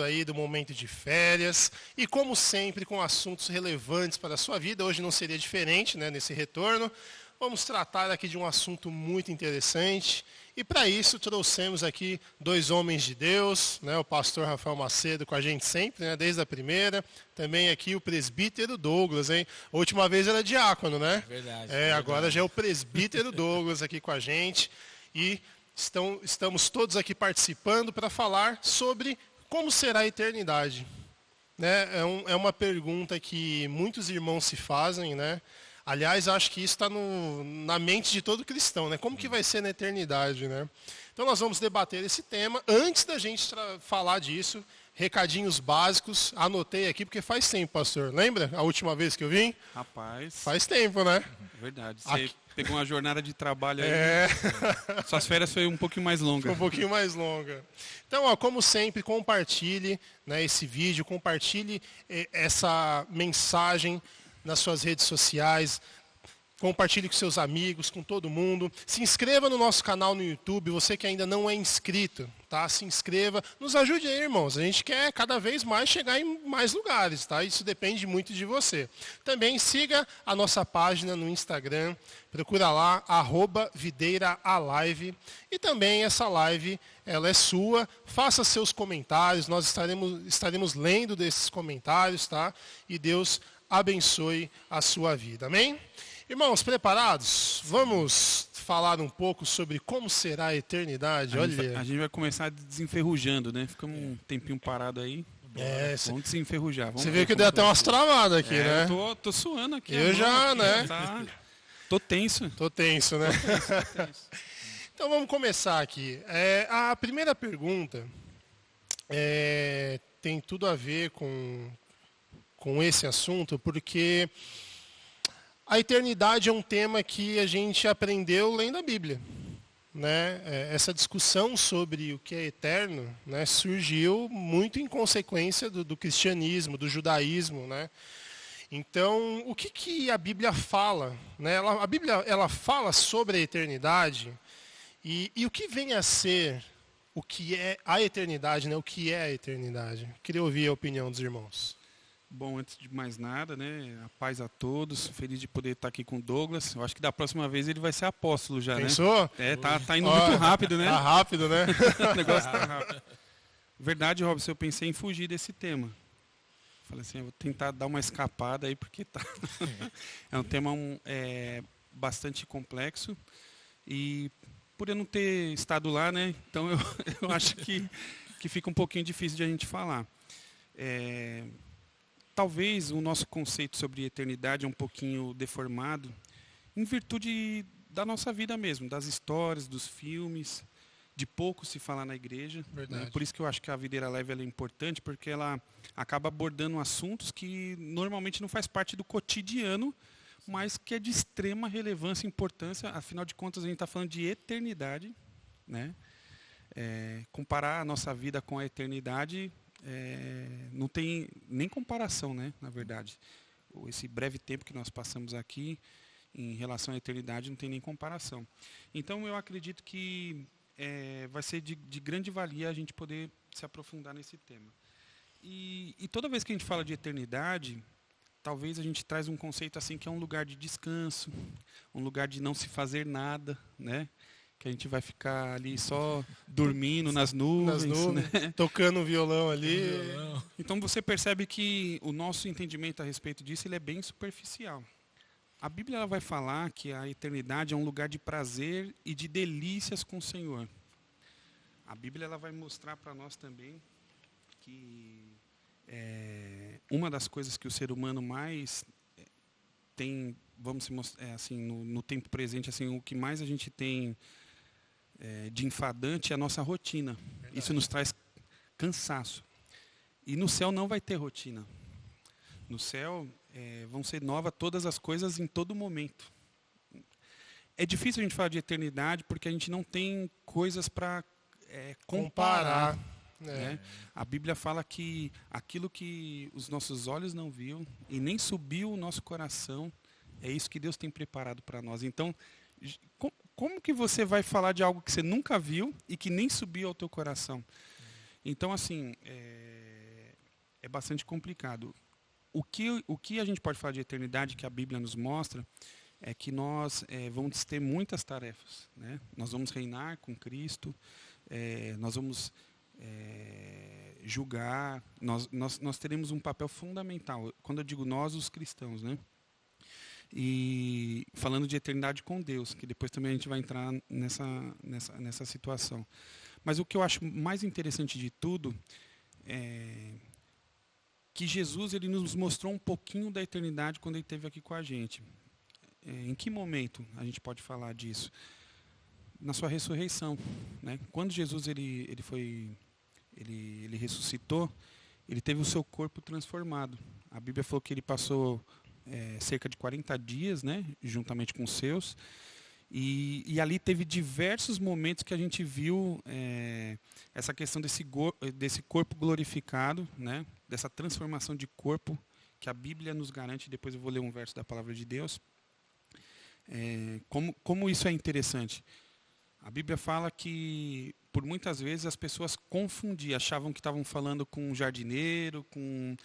Aí do momento de férias e como sempre com assuntos relevantes para a sua vida. Hoje não seria diferente, né, nesse retorno. Vamos tratar aqui de um assunto muito interessante e para isso trouxemos aqui dois homens de Deus, né, o pastor Rafael Macedo com a gente sempre, né, desde a primeira. Também aqui o presbítero Douglas, hein? A última vez era diácono, né? Verdade. Agora já é o presbítero Douglas aqui com a gente e estamos todos aqui participando para falar sobre como será a eternidade? Né? É uma pergunta que muitos irmãos se fazem, né? Aliás, acho que isso está na mente de todo cristão, né? Como que vai ser na eternidade, né? Então nós vamos debater esse tema. Antes da gente falar disso, recadinhos básicos. Anotei aqui porque faz tempo, pastor. Lembra a última vez que eu vim? Rapaz. Faz tempo, né? Verdade. Você pegou uma jornada de trabalho aí. Suas férias foi um pouquinho mais longa. Foi um pouquinho mais longa. Então, como sempre, compartilhe, né, esse vídeo, compartilhe essa mensagem nas suas redes sociais. Compartilhe com seus amigos, com todo mundo. Se inscreva no nosso canal no YouTube, você que ainda não é inscrito, tá? Se inscreva. Nos ajude aí, irmãos. A gente quer cada vez mais chegar em mais lugares, tá? Isso depende muito de você. Também siga a nossa página no Instagram. Procura lá, @videiraalive. E também essa live, ela é sua. Faça seus comentários. Nós estaremos lendo desses comentários, tá? E Deus abençoe a sua vida. Amém? Irmãos, preparados? Vamos falar um pouco sobre como será a eternidade. Olha, a gente vai começar desenferrujando, né? Ficamos um tempinho parado aí. Vamos desenferrujar. Você viu que deu até umas travadas aqui, né? Eu tô suando aqui. Eu já, aqui, né? Tô tenso. Tô tenso, né? Tô tenso. Então vamos começar aqui. A primeira pergunta tem tudo a ver com esse assunto, porque a eternidade é um tema que a gente aprendeu lendo a Bíblia. Né? Essa discussão sobre o que é eterno, né, surgiu muito em consequência do cristianismo, do judaísmo. Né? Então, o que a Bíblia fala? Né? A Bíblia ela fala sobre a eternidade e o que vem a ser o que é a eternidade, né? O que é a eternidade? Queria ouvir a opinião dos irmãos. Bom, antes de mais nada, né, a paz a todos, feliz de poder estar aqui com o Douglas. Eu acho que da próxima vez ele vai ser apóstolo já, Pensou? né? Tá indo muito rápido, né? Tá rápido, né? O negócio tá rápido. Verdade, Robson, eu pensei em fugir desse tema. Falei assim, eu vou tentar dar uma escapada aí, porque é um tema bastante complexo. E por eu não ter estado lá, né, então eu acho que fica um pouquinho difícil de a gente falar. Talvez o nosso conceito sobre eternidade é um pouquinho deformado em virtude da nossa vida mesmo, das histórias, dos filmes, de pouco se falar na igreja. Né? Por isso que eu acho que a Videira Leve ela é importante, porque ela acaba abordando assuntos que normalmente não faz parte do cotidiano, mas que é de extrema relevância e importância. Afinal de contas, a gente está falando de eternidade. Né? Comparar a nossa vida com a eternidade... não tem nem comparação, né, na verdade. Esse breve tempo que nós passamos aqui em relação à eternidade não tem nem comparação. Então eu acredito que vai ser de grande valia a gente poder se aprofundar nesse tema. E toda vez que a gente fala de eternidade, talvez a gente traz um conceito assim que é um lugar de descanso, um lugar de não se fazer nada, né? Que a gente vai ficar ali só dormindo nas nuvens, né? Tocando um violão ali. Então você percebe que o nosso entendimento a respeito disso ele é bem superficial. A Bíblia ela vai falar que a eternidade é um lugar de prazer e de delícias com o Senhor. A Bíblia ela vai mostrar para nós também que uma das coisas que o ser humano mais tem, vamos assim, no tempo presente, assim, o que mais a gente tem de enfadante é a nossa rotina. Verdade. Isso nos traz cansaço. E no céu não vai ter rotina. No céu vão ser novas todas as coisas em todo momento. É difícil a gente falar de eternidade porque a gente não tem coisas para comparar. Né? A Bíblia fala que aquilo que os nossos olhos não viram e nem subiu o nosso coração, é isso que Deus tem preparado para nós. Então, como que você vai falar de algo que você nunca viu e que nem subiu ao teu coração? Então, assim, é bastante complicado. O que a gente pode falar de eternidade que a Bíblia nos mostra é que nós vamos ter muitas tarefas, né? Nós vamos reinar com Cristo, nós vamos julgar, nós teremos um papel fundamental. Quando eu digo nós, os cristãos, né? E falando de eternidade com Deus, que depois também a gente vai entrar nessa situação. Mas o que eu acho mais interessante de tudo é que Jesus ele nos mostrou um pouquinho da eternidade quando ele esteve aqui com a gente. Em que momento a gente pode falar disso? Na sua ressurreição, né? Quando Jesus ele ressuscitou, ele teve o seu corpo transformado. A Bíblia falou que ele passou cerca de 40 dias, né, juntamente com os seus, e ali teve diversos momentos que a gente viu essa questão desse corpo glorificado, né, dessa transformação de corpo que a Bíblia nos garante. Depois eu vou ler um verso da palavra de Deus. Como isso é interessante. A Bíblia fala que, por muitas vezes, as pessoas confundiam, achavam que estavam falando com um jardineiro, com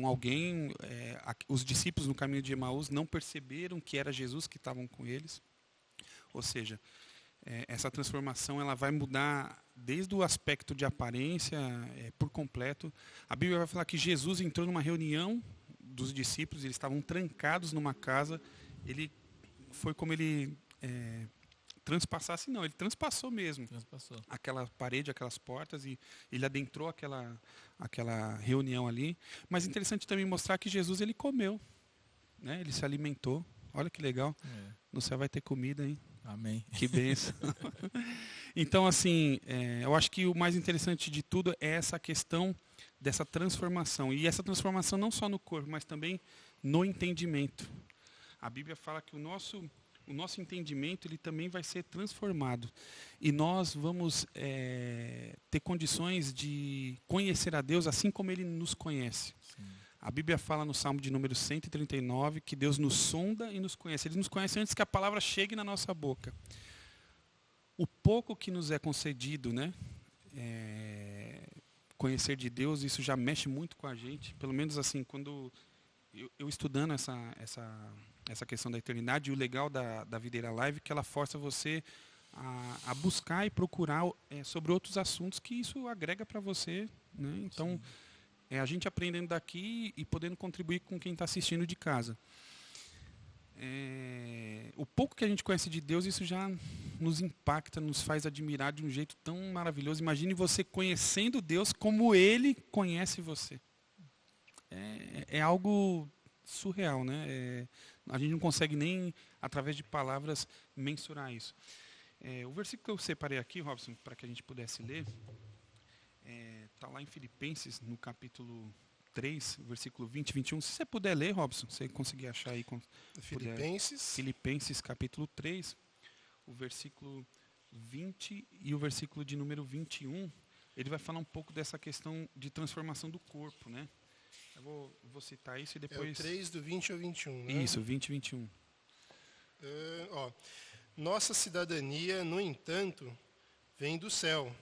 alguém. Os discípulos no caminho de Emaús não perceberam que era Jesus que estavam com eles. Ou seja, essa transformação ela vai mudar desde o aspecto de aparência por completo. A Bíblia vai falar que Jesus entrou numa reunião dos discípulos, eles estavam trancados numa casa. Ele foi como ele transpassasse, não, ele transpassou mesmo. Aquela parede, aquelas portas, e ele adentrou aquela reunião ali. Mas é interessante também mostrar que Jesus ele comeu, né? Ele se alimentou. Olha que legal. No céu vai ter comida, hein? Amém. Que bênção. Então, assim, eu acho que o mais interessante de tudo é essa questão dessa transformação. E essa transformação não só no corpo, mas também no entendimento. A Bíblia fala que o nosso entendimento ele também vai ser transformado. E nós vamos ter condições de conhecer a Deus assim como Ele nos conhece. Sim. A Bíblia fala no Salmo de número 139 que Deus nos sonda e nos conhece. Ele nos conhece antes que a palavra chegue na nossa boca. O pouco que nos é concedido, né, conhecer de Deus, isso já mexe muito com a gente. Pelo menos assim, quando eu estudando essa questão da eternidade, e o legal da Videira Live é que ela força você a buscar e procurar sobre outros assuntos que isso agrega para você, né? Então, a gente aprendendo daqui e podendo contribuir com quem está assistindo de casa. O pouco que a gente conhece de Deus, isso já nos impacta, nos faz admirar de um jeito tão maravilhoso. Imagine você conhecendo Deus como Ele conhece você. É algo surreal, né? A gente não consegue nem, através de palavras, mensurar isso. O versículo que eu separei aqui, Robson, para que a gente pudesse ler, está lá em Filipenses, no capítulo 3, versículo 20 e 21. Se você puder ler, Robson, se você conseguir achar aí. Filipenses, capítulo 3, o versículo 20 e o versículo de número 21, ele vai falar um pouco dessa questão de transformação do corpo, né? Eu vou citar isso e depois... É o 3 do 20 ao 21, né? Isso, 20 e 21. Nossa cidadania, no entanto, vem do céu,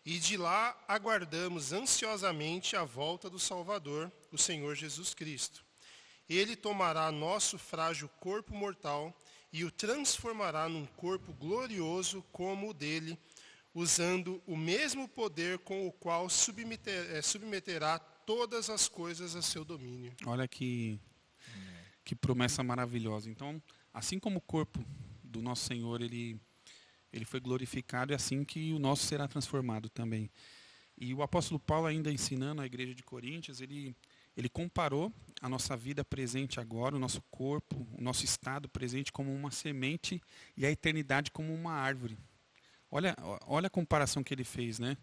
e de lá aguardamos ansiosamente a volta do Salvador, o Senhor Jesus Cristo. Ele tomará nosso frágil corpo mortal e o transformará num corpo glorioso como o dele, usando o mesmo poder com o qual submeterá todas as coisas a seu domínio. Olha que promessa maravilhosa. Então, assim como o corpo do nosso Senhor, ele foi glorificado, é assim que o nosso será transformado também. E o apóstolo Paulo, ainda ensinando a igreja de Coríntios, ele comparou a nossa vida presente agora, o nosso corpo, o nosso estado presente como uma semente e a eternidade como uma árvore. Olha a comparação que ele fez, né?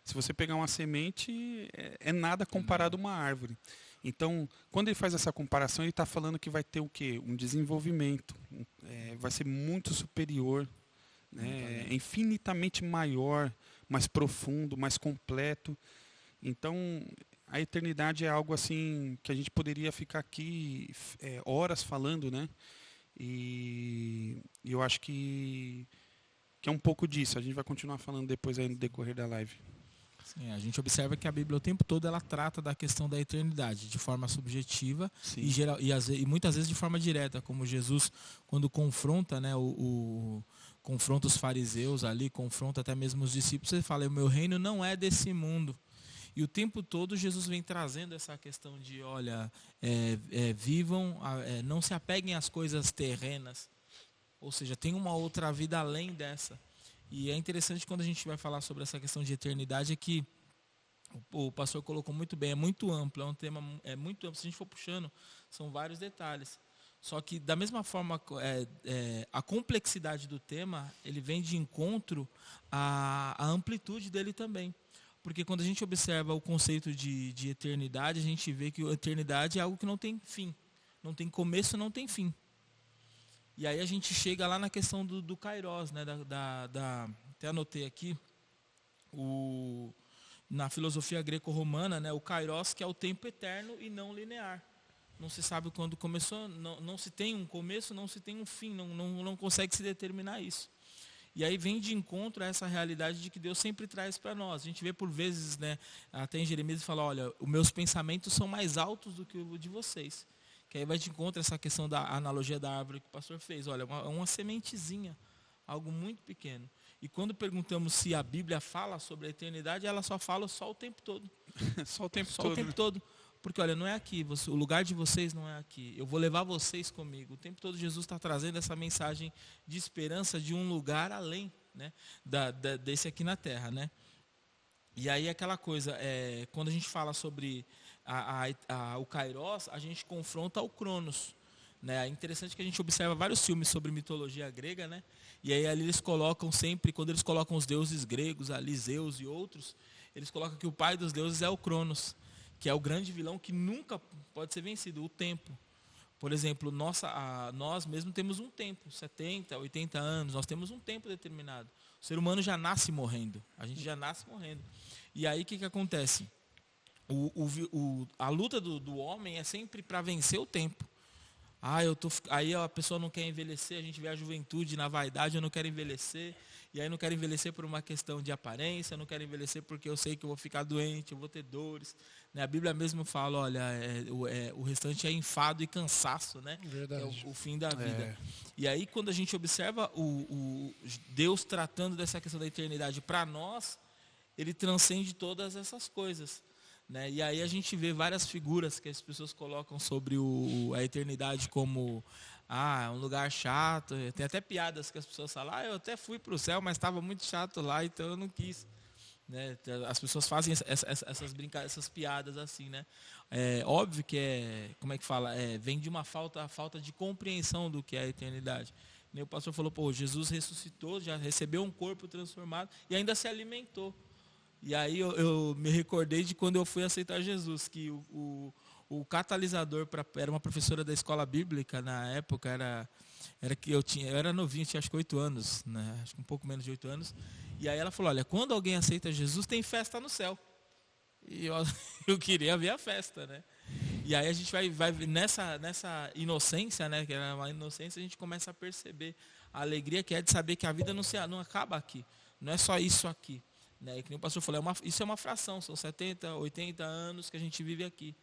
Se você pegar uma semente, é nada comparado a uma árvore. Então, quando ele faz essa comparação, ele está falando que vai ter o quê? Um desenvolvimento. Vai ser muito superior, né? É infinitamente maior, mais profundo, mais completo. Então, a eternidade é algo assim que a gente poderia ficar aqui horas falando, né? E eu acho que é um pouco disso. A gente vai continuar falando depois aí no decorrer da live. Sim, a gente observa que a Bíblia o tempo todo ela trata da questão da eternidade de forma subjetiva e muitas vezes de forma direta, como Jesus quando confronta, né, confronta os fariseus ali, confronta até mesmo os discípulos, ele fala: o meu reino não é desse mundo. E o tempo todo Jesus vem trazendo essa questão de, olha, vivam, não se apeguem às coisas terrenas, ou seja, tem uma outra vida além dessa. E é interessante quando a gente vai falar sobre essa questão de eternidade, é que o pastor colocou muito bem, é muito amplo, é um tema muito amplo. Se a gente for puxando, são vários detalhes. Só que da mesma forma, a complexidade do tema, ele vem de encontro à amplitude dele também. Porque quando a gente observa o conceito de eternidade, a gente vê que a eternidade é algo que não tem fim. Não tem começo, não tem fim. E aí a gente chega lá na questão do Kairos, né? Até anotei aqui, na filosofia greco-romana, né? O Kairos, que é o tempo eterno e não linear. Não se sabe quando começou, não se tem um começo, não se tem um fim, não consegue se determinar isso. E aí vem de encontro a essa realidade de que Deus sempre traz para nós. A gente vê por vezes, né? Até em Jeremias fala: olha, os meus pensamentos são mais altos do que o de vocês. Que aí vai de encontro essa questão da analogia da árvore que o pastor fez. Olha, uma sementezinha, algo muito pequeno. E quando perguntamos se a Bíblia fala sobre a eternidade, ela só fala o tempo todo. Só o tempo todo. Porque, olha, não é aqui, o lugar de vocês não é aqui. Eu vou levar vocês comigo. O tempo todo Jesus está trazendo essa mensagem de esperança de um lugar além, né, desse aqui na terra, né? E aí aquela coisa, quando a gente fala sobre o Kairos, a gente confronta o Cronos. Né? É interessante que a gente observa vários filmes sobre mitologia grega, né? E aí ali eles colocam sempre, quando eles colocam os deuses gregos, ali Zeus e outros, eles colocam que o pai dos deuses é o Cronos, que é o grande vilão que nunca pode ser vencido, o tempo. Por exemplo, nós mesmos temos um tempo, 70, 80 anos, nós temos um tempo determinado. O ser humano já nasce morrendo, a gente já nasce morrendo. E aí o que acontece? A luta do homem é sempre para vencer o tempo. Aí a pessoa não quer envelhecer, a gente vê a juventude na vaidade: eu não quero envelhecer. E aí não quero envelhecer por uma questão de aparência, não quero envelhecer porque eu sei que eu vou ficar doente, eu vou ter dores. Né? A Bíblia mesmo fala: olha, o restante é enfado e cansaço, né? Verdade. É o fim da vida. E aí quando a gente observa o Deus tratando dessa questão da eternidade para nós, ele transcende todas essas coisas. Né? E aí a gente vê várias figuras que as pessoas colocam sobre a eternidade como um lugar chato. Tem até piadas que as pessoas falam: eu até fui para o céu, mas estava muito chato lá, então eu não quis. Né? As pessoas fazem essas piadas assim, né? Óbvio que como é que fala? Vem de uma falta de compreensão do que é a eternidade. E o pastor falou: Jesus ressuscitou, já recebeu um corpo transformado e ainda se alimentou. E aí eu me recordei de quando eu fui aceitar Jesus, que o catalisador era uma professora da escola bíblica na época, era que eu era novinho, tinha acho que 8 anos, né? Acho que um pouco menos de 8 anos. E aí ela falou: olha, quando alguém aceita Jesus, tem festa no céu. E eu queria ver a festa, né? E aí a gente vai nessa inocência, né? Que era uma inocência, a gente começa a perceber a alegria que é de saber que a vida não acaba aqui. Não é só isso aqui. Né? E que nem o pastor falou, isso é uma fração, são 70, 80 anos que a gente vive aqui.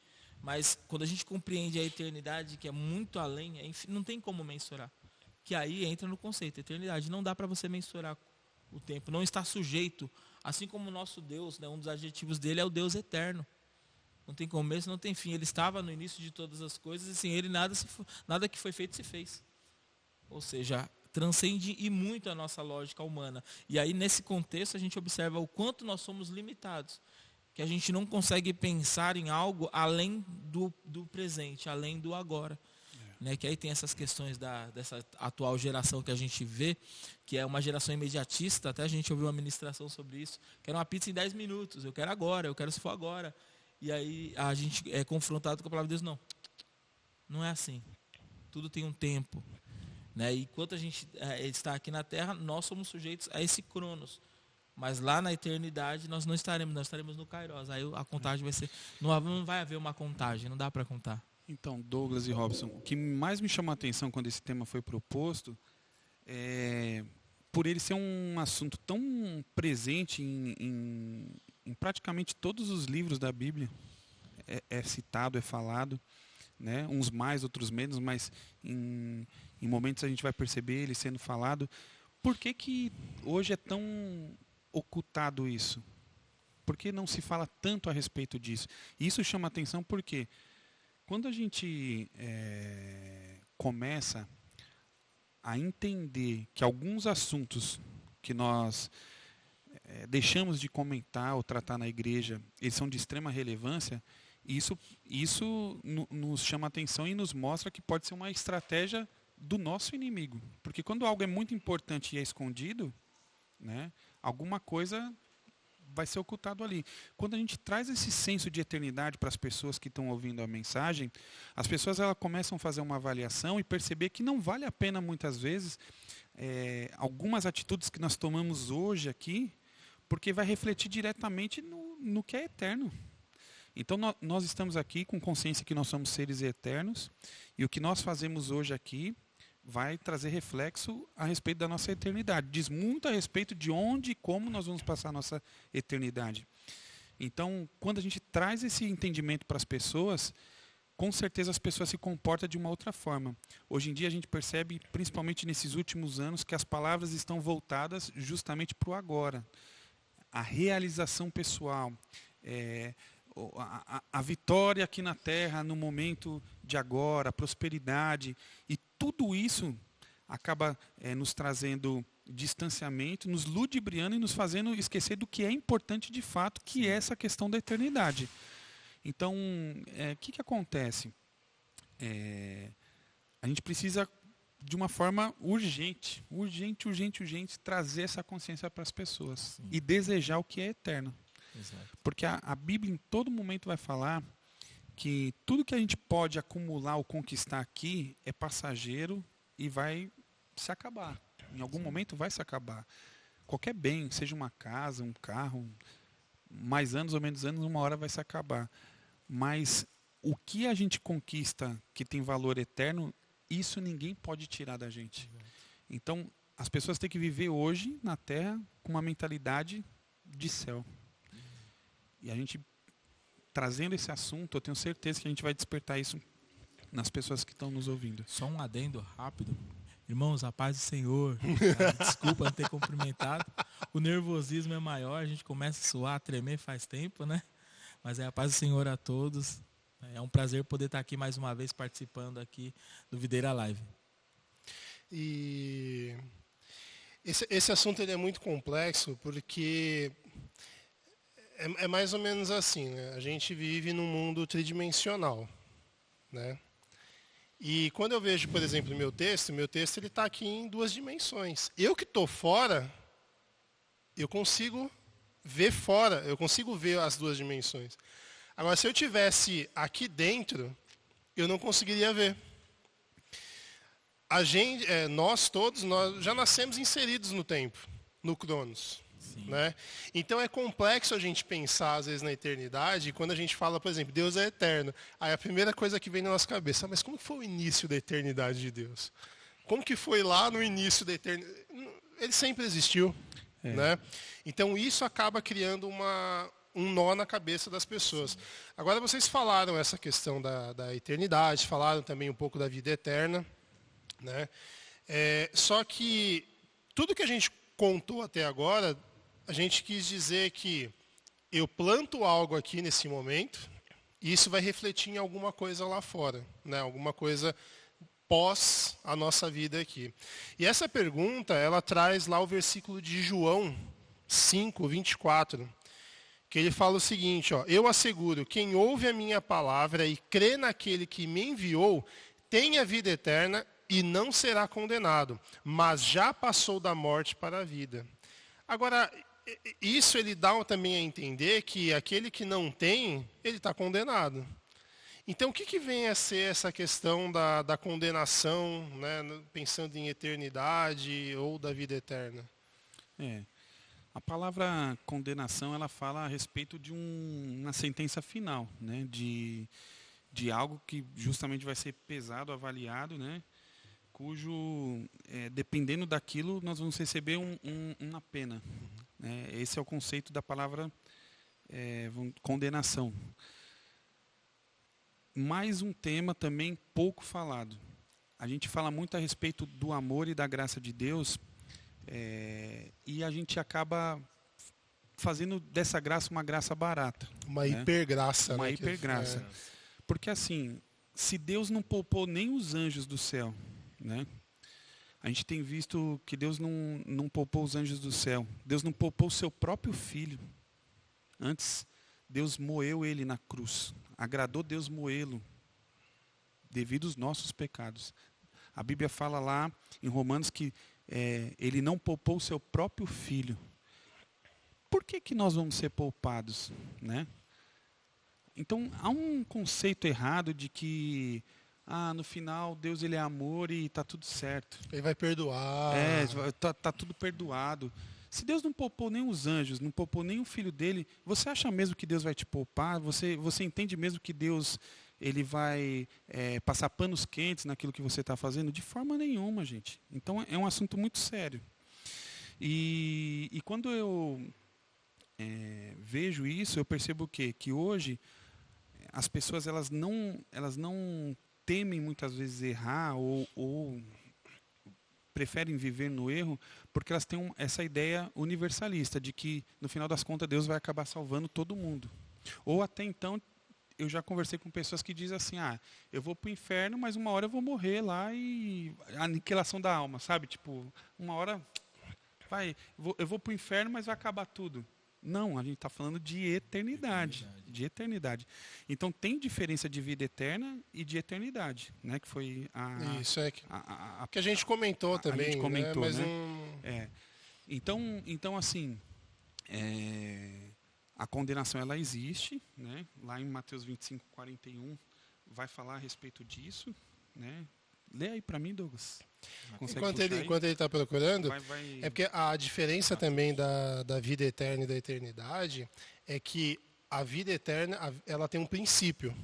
Mas quando a gente compreende a eternidade, que é muito além, não tem como mensurar. Que aí entra no conceito, eternidade. Não dá para você mensurar o tempo, não está sujeito. Assim como o nosso Deus, né, um dos adjetivos dele é o Deus eterno. Não tem começo, não tem fim. Ele estava no início de todas as coisas e sem ele nada que foi feito se fez. Ou seja, transcende e muito a nossa lógica humana. E aí, nesse contexto, a gente observa o quanto nós somos limitados. Que a gente não consegue pensar em algo além do presente, além do agora. Né? Que aí tem essas questões dessa atual geração que a gente vê, que é uma geração imediatista. Até a gente ouviu uma ministração sobre isso. Quero uma pizza em 10 minutos, eu quero agora, eu quero se for agora. E aí a gente é confrontado com a palavra de Deus: não é assim. Tudo tem um tempo. Né? E enquanto a gente está aqui na Terra, nós somos sujeitos a esse cronos. Mas lá na eternidade nós não estaremos, nós estaremos no Kairos. Aí a contagem vai ser... Não vai haver uma contagem, não dá para contar. Então, Douglas e Robson, o que mais me chamou a atenção quando esse tema foi proposto por ele ser um assunto tão presente em praticamente todos os livros da Bíblia é citado, é falado, né? Uns mais, outros menos, mas em momentos a gente vai perceber ele sendo falado. Por que hoje é tão ocultado isso? Por que não se fala tanto a respeito disso? E isso chama atenção porque quando a gente começa a entender que alguns assuntos que nós deixamos de comentar ou tratar na igreja, eles são de extrema relevância, isso nos chama atenção e nos mostra que pode ser uma estratégia do nosso inimigo. Porque quando algo é muito importante e é escondido, né, alguma coisa vai ser ocultado ali. Quando a gente traz esse senso de eternidade para as pessoas que estão ouvindo a mensagem, as pessoas elas começam a fazer uma avaliação e perceber que não vale a pena, muitas vezes, algumas atitudes que nós tomamos hoje aqui, porque vai refletir diretamente no que é eterno. Então, nós estamos aqui com consciência que nós somos seres eternos, e o que nós fazemos hoje aqui vai trazer reflexo a respeito da nossa eternidade. Diz muito a respeito de onde e como nós vamos passar a nossa eternidade. Então, quando a gente traz esse entendimento para as pessoas, com certeza as pessoas se comportam de uma outra forma. Hoje em dia a gente percebe, principalmente nesses últimos anos, que as palavras estão voltadas justamente para o agora. A realização pessoal, a vitória aqui na terra no momento de agora, a prosperidade, e tudo isso acaba nos trazendo distanciamento, nos ludibriando e nos fazendo esquecer do que é importante de fato, que é essa questão da eternidade. Então, o que acontece? A gente precisa, de uma forma urgente, trazer essa consciência para as pessoas. Sim. E desejar o que é eterno. Exato. Porque a Bíblia em todo momento vai falar que tudo que a gente pode acumular ou conquistar aqui é passageiro e vai se acabar. Em algum momento vai se acabar. Qualquer bem, seja uma casa, um carro, mais anos ou menos anos, uma hora vai se acabar. Mas o que a gente conquista que tem valor eterno, isso ninguém pode tirar da gente. Então, as pessoas têm que viver hoje na Terra com uma mentalidade de céu. E a gente, trazendo esse assunto, eu tenho certeza que a gente vai despertar isso nas pessoas que estão nos ouvindo. Só um adendo rápido. Irmãos, a paz do Senhor. Desculpa não ter cumprimentado. O nervosismo é maior, a gente começa a suar, a tremer faz tempo, né? Mas é a paz do Senhor a todos. É um prazer poder estar aqui mais uma vez participando aqui do Videira Live. E esse assunto ele é muito complexo porque é mais ou menos assim, né? A gente vive num mundo tridimensional, né? E quando eu vejo, por exemplo, meu texto ele está aqui em 2 dimensões. Eu que estou fora, eu consigo ver fora, eu consigo ver as 2 dimensões. Agora, se eu tivesse aqui dentro, eu não conseguiria ver. Nós todos, já nascemos inseridos no tempo, no Cronos. Né? Então é complexo a gente pensar, às vezes, na eternidade, e quando a gente fala, por exemplo, Deus é eterno. Aí a primeira coisa que vem na nossa cabeça, mas como foi o início da eternidade de Deus? Como que foi lá no início da eternidade? Ele sempre existiu. Né? Então isso acaba criando um nó na cabeça das pessoas. Sim. Agora vocês falaram essa questão da eternidade, falaram também um pouco da vida eterna. Né? Só que tudo que a gente contou até agora, a gente quis dizer que eu planto algo aqui nesse momento e isso vai refletir em alguma coisa lá fora, né? Alguma coisa pós a nossa vida aqui. E essa pergunta, ela traz lá o versículo de João 5, 24, que ele fala o seguinte, ó, eu asseguro, quem ouve a minha palavra e crê naquele que me enviou, tem a vida eterna e não será condenado, mas já passou da morte para a vida. Agora, isso ele dá também a entender que aquele que não tem, ele está condenado. Então, o que vem a ser essa questão da condenação, né, pensando em eternidade ou da vida eterna? A palavra condenação, ela fala a respeito de uma sentença final, né, de algo que justamente vai ser pesado, avaliado, né, cujo, dependendo daquilo, nós vamos receber uma pena. Esse é o conceito da palavra condenação. Mais um tema também pouco falado. A gente fala muito a respeito do amor e da graça de Deus, e a gente acaba fazendo dessa graça uma graça barata. Uma hipergraça. Uma né? hipergraça. Porque assim, se Deus não poupou nem os anjos do céu, né? A gente tem visto que Deus não poupou os anjos do céu. Deus não poupou o seu próprio filho. Antes, Deus moeu ele na cruz. Agradou Deus moê-lo devido aos nossos pecados. A Bíblia fala lá em Romanos que ele não poupou o seu próprio filho. Por que nós vamos ser poupados, né? Então, há um conceito errado de que no final Deus ele é amor e está tudo certo. Ele vai perdoar. Tá tudo perdoado. Se Deus não poupou nem os anjos, não poupou nem o filho dele, você acha mesmo que Deus vai te poupar? Você entende mesmo que Deus ele vai passar panos quentes naquilo que você está fazendo? De forma nenhuma, gente. Então, é um assunto muito sério. E quando eu vejo isso, eu percebo o quê? Que hoje as pessoas elas não temem muitas vezes errar ou preferem viver no erro porque elas têm essa ideia universalista de que no final das contas Deus vai acabar salvando todo mundo. Ou até então eu já conversei com pessoas que dizem assim, eu vou para o inferno, mas uma hora eu vou morrer lá e aniquilação da alma, sabe? Tipo, uma hora eu vou para o inferno, mas vai acabar tudo. Não, a gente está falando de eternidade. De eternidade. Então tem diferença de vida eterna e de eternidade, né? Que foi Isso que a gente comentou também. A gente comentou, né? Mas né? Então assim, a condenação ela existe, né? Lá em Mateus 25:41 vai falar a respeito disso, né? Lê aí para mim, Douglas. Enquanto ele está procurando, é porque a diferença também da vida eterna e da eternidade é que a vida eterna ela tem um princípio.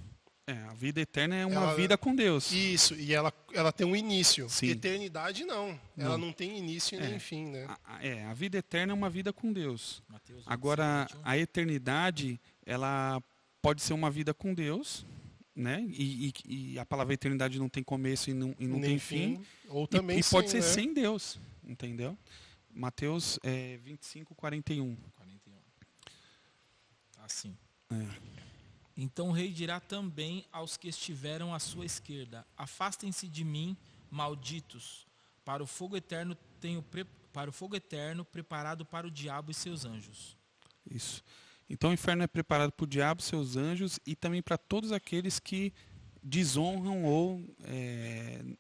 A vida eterna é uma vida com Deus. Isso, e ela tem um início. Sim. Eternidade não. Ela não tem início nem fim, né? A vida eterna é uma vida com Deus. Agora, a eternidade, ela pode ser uma vida com Deus, né? E a palavra eternidade não tem começo e não tem fim. Ou também e pode ser né? sem Deus, entendeu? Mateus 25:41. Assim. Então o rei dirá também aos que estiveram à sua esquerda: afastem-se de mim, malditos, para o fogo eterno preparado para o diabo e seus anjos. Isso. Então o inferno é preparado para o diabo, seus anjos e também para todos aqueles que desonram ou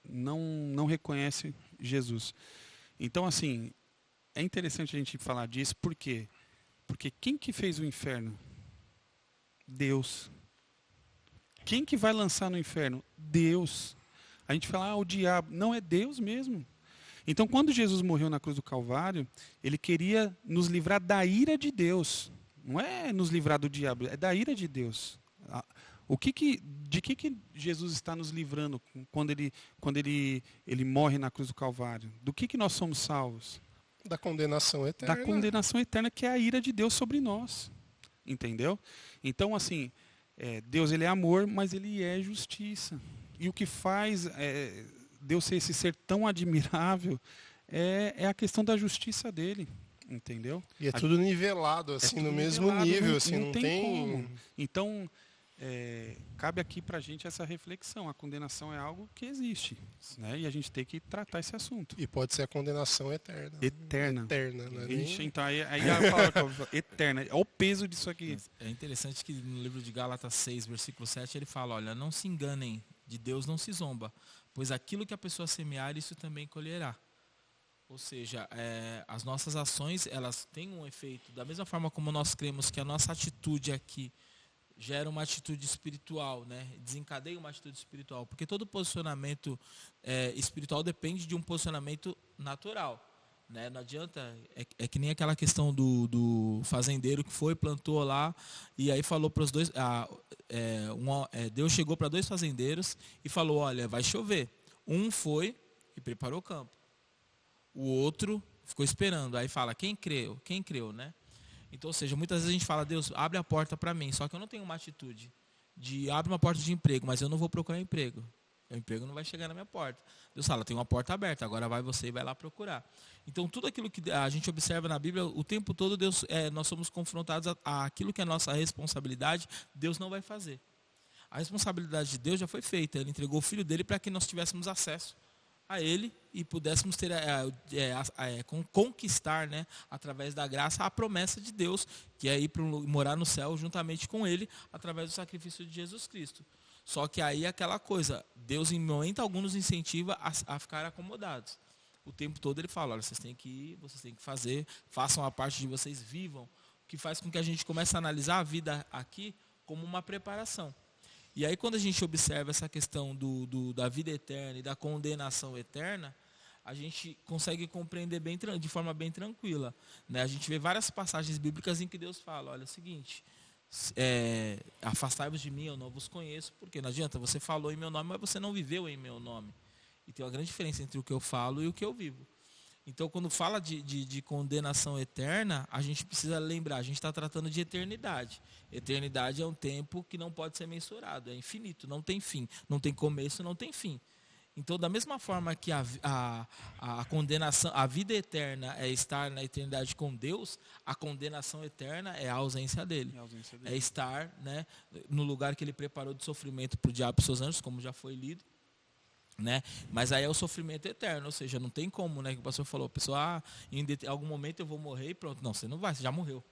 não reconhecem Jesus. Então, assim, é interessante a gente falar disso, por quê? Porque quem que fez o inferno? Deus. Quem que vai lançar no inferno? Deus. A gente fala, o diabo. Não, é Deus mesmo. Então, quando Jesus morreu na cruz do Calvário, ele queria nos livrar da ira de Deus. Não é nos livrar do diabo, é da ira de Deus. De que Jesus está nos livrando quando ele morre na cruz do Calvário? Do que nós somos salvos? Da condenação eterna. Da condenação eterna, que é a ira de Deus sobre nós. Entendeu? Então, assim, Deus ele é amor, mas ele é justiça. E o que faz Deus ser esse ser tão admirável é a questão da justiça dele. Entendeu? E é tudo nivelado, assim, no mesmo nível. Assim, não tem como. Então, cabe aqui para a gente essa reflexão. A condenação é algo que existe, né? E a gente tem que tratar esse assunto. E pode ser a condenação eterna. Eterna. Não é nem... Então, aí a palavra eterna. Olha o peso disso aqui. É interessante que no livro de Gálatas 6, versículo 7, ele fala, olha, não se enganem, de Deus não se zomba, pois aquilo que a pessoa semear, isso também colherá. Ou seja, as nossas ações, elas têm um efeito. Da mesma forma como nós cremos que a nossa atitude aqui gera uma atitude espiritual, né? Desencadeia uma atitude espiritual. Porque todo posicionamento espiritual depende de um posicionamento natural. Né? Não adianta, é que nem aquela questão do fazendeiro que foi, plantou lá, e aí falou para os dois, Deus chegou para dois fazendeiros e falou, olha, vai chover. Um foi e preparou o campo. O outro ficou esperando. Aí fala, quem creu, né? Então, ou seja, muitas vezes a gente fala, Deus, abre a porta para mim, só que eu não tenho uma atitude de abre uma porta de emprego, mas eu não vou procurar emprego. O emprego não vai chegar na minha porta. Deus fala, tem uma porta aberta, agora vai você e vai lá procurar. Então, tudo aquilo que a gente observa na Bíblia, o tempo todo nós somos confrontados a aquilo que é nossa responsabilidade, Deus não vai fazer. A responsabilidade de Deus já foi feita. Ele entregou o Filho dele para que nós tivéssemos acesso a Ele e pudéssemos ter conquistar, né, através da graça, a promessa de Deus, que é ir morar no céu juntamente com Ele, através do sacrifício de Jesus Cristo. Só que aí é aquela coisa, Deus em momento algum nos incentiva a ficar acomodados. O tempo todo Ele fala, olha, vocês têm que ir, vocês têm que fazer, façam a parte de vocês, vivam. O que faz com que a gente comece a analisar a vida aqui como uma preparação. E aí quando a gente observa essa questão da vida eterna e da condenação eterna, a gente consegue compreender de forma bem tranquila, né? A gente vê várias passagens bíblicas em que Deus fala, olha, é o seguinte, afastai-vos de mim, eu não vos conheço, porque não adianta, você falou em meu nome, mas você não viveu em meu nome. E tem uma grande diferença entre o que eu falo e o que eu vivo. Então, quando fala de condenação eterna, a gente precisa lembrar, a gente está tratando de eternidade. Eternidade é um tempo que não pode ser mensurado, é infinito, não tem fim, não tem começo, não tem fim. Então, da mesma forma que a condenação, a vida eterna é estar na eternidade com Deus, a condenação eterna é a ausência dele. É estar, né, no lugar que ele preparou de sofrimento para o diabo e seus anjos, como já foi lido. Né? Mas aí é o sofrimento eterno, ou seja, não tem como, né? Que o pastor falou, a pessoa, em algum momento eu vou morrer e pronto. Não, você não vai, você já morreu.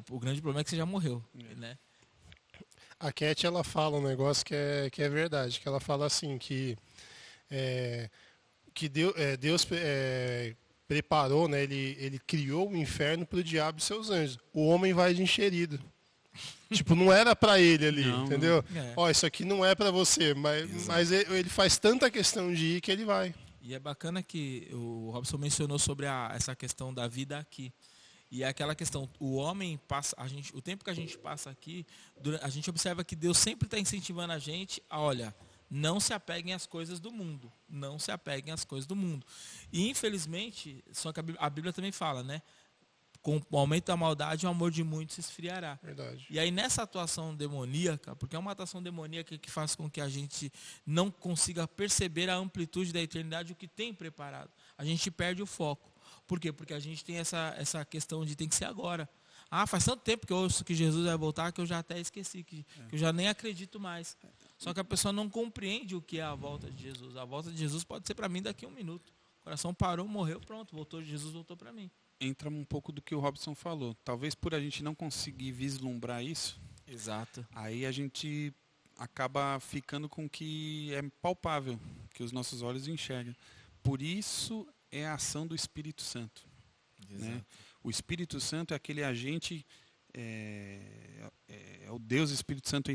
O grande problema é que você já morreu. Né? A Cat, ela fala um negócio que é verdade, que ela fala assim, que Deus preparou, né? Ele criou o inferno para o diabo e seus anjos. O homem vai de enxerido. Tipo, não era para ele ali, não, entendeu? Ó, isso aqui não é para você, mas ele faz tanta questão de ir que ele vai. E é bacana que o Robson mencionou sobre essa questão da vida aqui. E é aquela questão, o homem passa, o tempo que a gente passa aqui, a gente observa que Deus sempre está incentivando a gente a, olha, não se apeguem às coisas do mundo. Não se apeguem às coisas do mundo. E infelizmente, só que a Bíblia também fala, né? Com o aumento da maldade, o amor de muitos se esfriará. Verdade. E aí nessa atuação demoníaca, porque é uma atuação demoníaca que faz com que a gente não consiga perceber a amplitude da eternidade, o que tem preparado. A gente perde o foco. Por quê? Porque a gente tem essa questão de tem que ser agora. Ah, faz tanto tempo que eu ouço que Jesus vai voltar que eu já até esqueci, que eu já nem acredito mais. Só que a pessoa não compreende o que é a volta de Jesus. A volta de Jesus pode ser para mim daqui a 1 minuto. O coração parou, morreu, pronto, Jesus voltou para mim. Entra um pouco do que o Robson falou. Talvez por a gente não conseguir vislumbrar isso. Exato. Aí a gente acaba ficando com o que é palpável, que os nossos olhos enxergam. Por isso é a ação do Espírito Santo. Né? O Espírito Santo é aquele agente, é o Deus Espírito Santo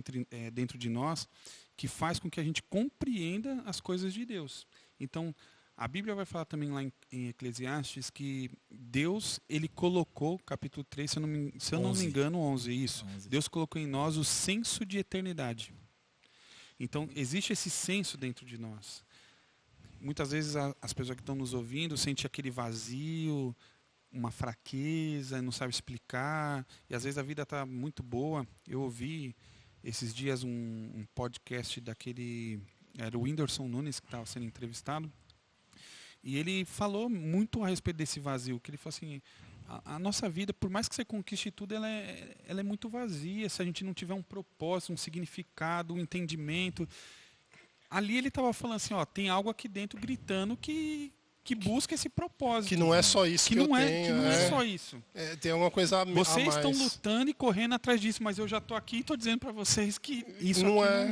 dentro de nós, que faz com que a gente compreenda as coisas de Deus. Então, a Bíblia vai falar também lá em Eclesiastes que Deus, ele colocou, capítulo 3, se eu não me engano, 11, isso. 11. Deus colocou em nós o senso de eternidade. Então, existe esse senso dentro de nós. Muitas vezes as pessoas que estão nos ouvindo sentem aquele vazio, uma fraqueza, não sabe explicar, e às vezes a vida está muito boa. Eu ouvi esses dias um podcast era o Whindersson Nunes que estava sendo entrevistado, e ele falou muito a respeito desse vazio, que ele falou assim, a nossa vida, por mais que você conquiste tudo, ela é muito vazia, se a gente não tiver um propósito, um significado, um entendimento. Ali ele estava falando assim, ó, tem algo aqui dentro gritando que busca esse propósito. Que não é só isso que eu tenho. Que não é só isso. Tem alguma coisa a mais. Vocês estão lutando e correndo atrás disso, mas eu já estou aqui e estou dizendo para vocês que isso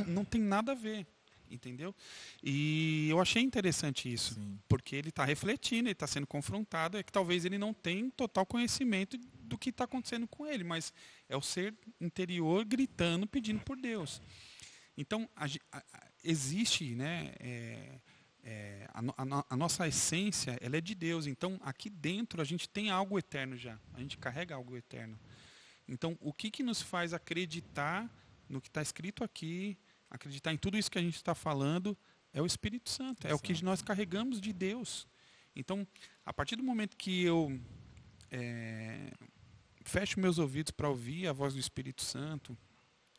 não tem nada a ver. Entendeu? E eu achei interessante isso. Sim. Porque ele está refletindo, ele está sendo confrontado, é que talvez ele não tenha total conhecimento do que está acontecendo com ele, mas é o ser interior gritando, pedindo por Deus. Então, existe, né, a nossa essência, ela é de Deus. Então, aqui dentro a gente tem algo eterno já. A gente carrega algo eterno. Então, o que nos faz acreditar no que está escrito aqui, acreditar em tudo isso que a gente está falando, é o Espírito Santo. É o que nós carregamos de Deus. Então, a partir do momento que eu fecho meus ouvidos para ouvir a voz do Espírito Santo,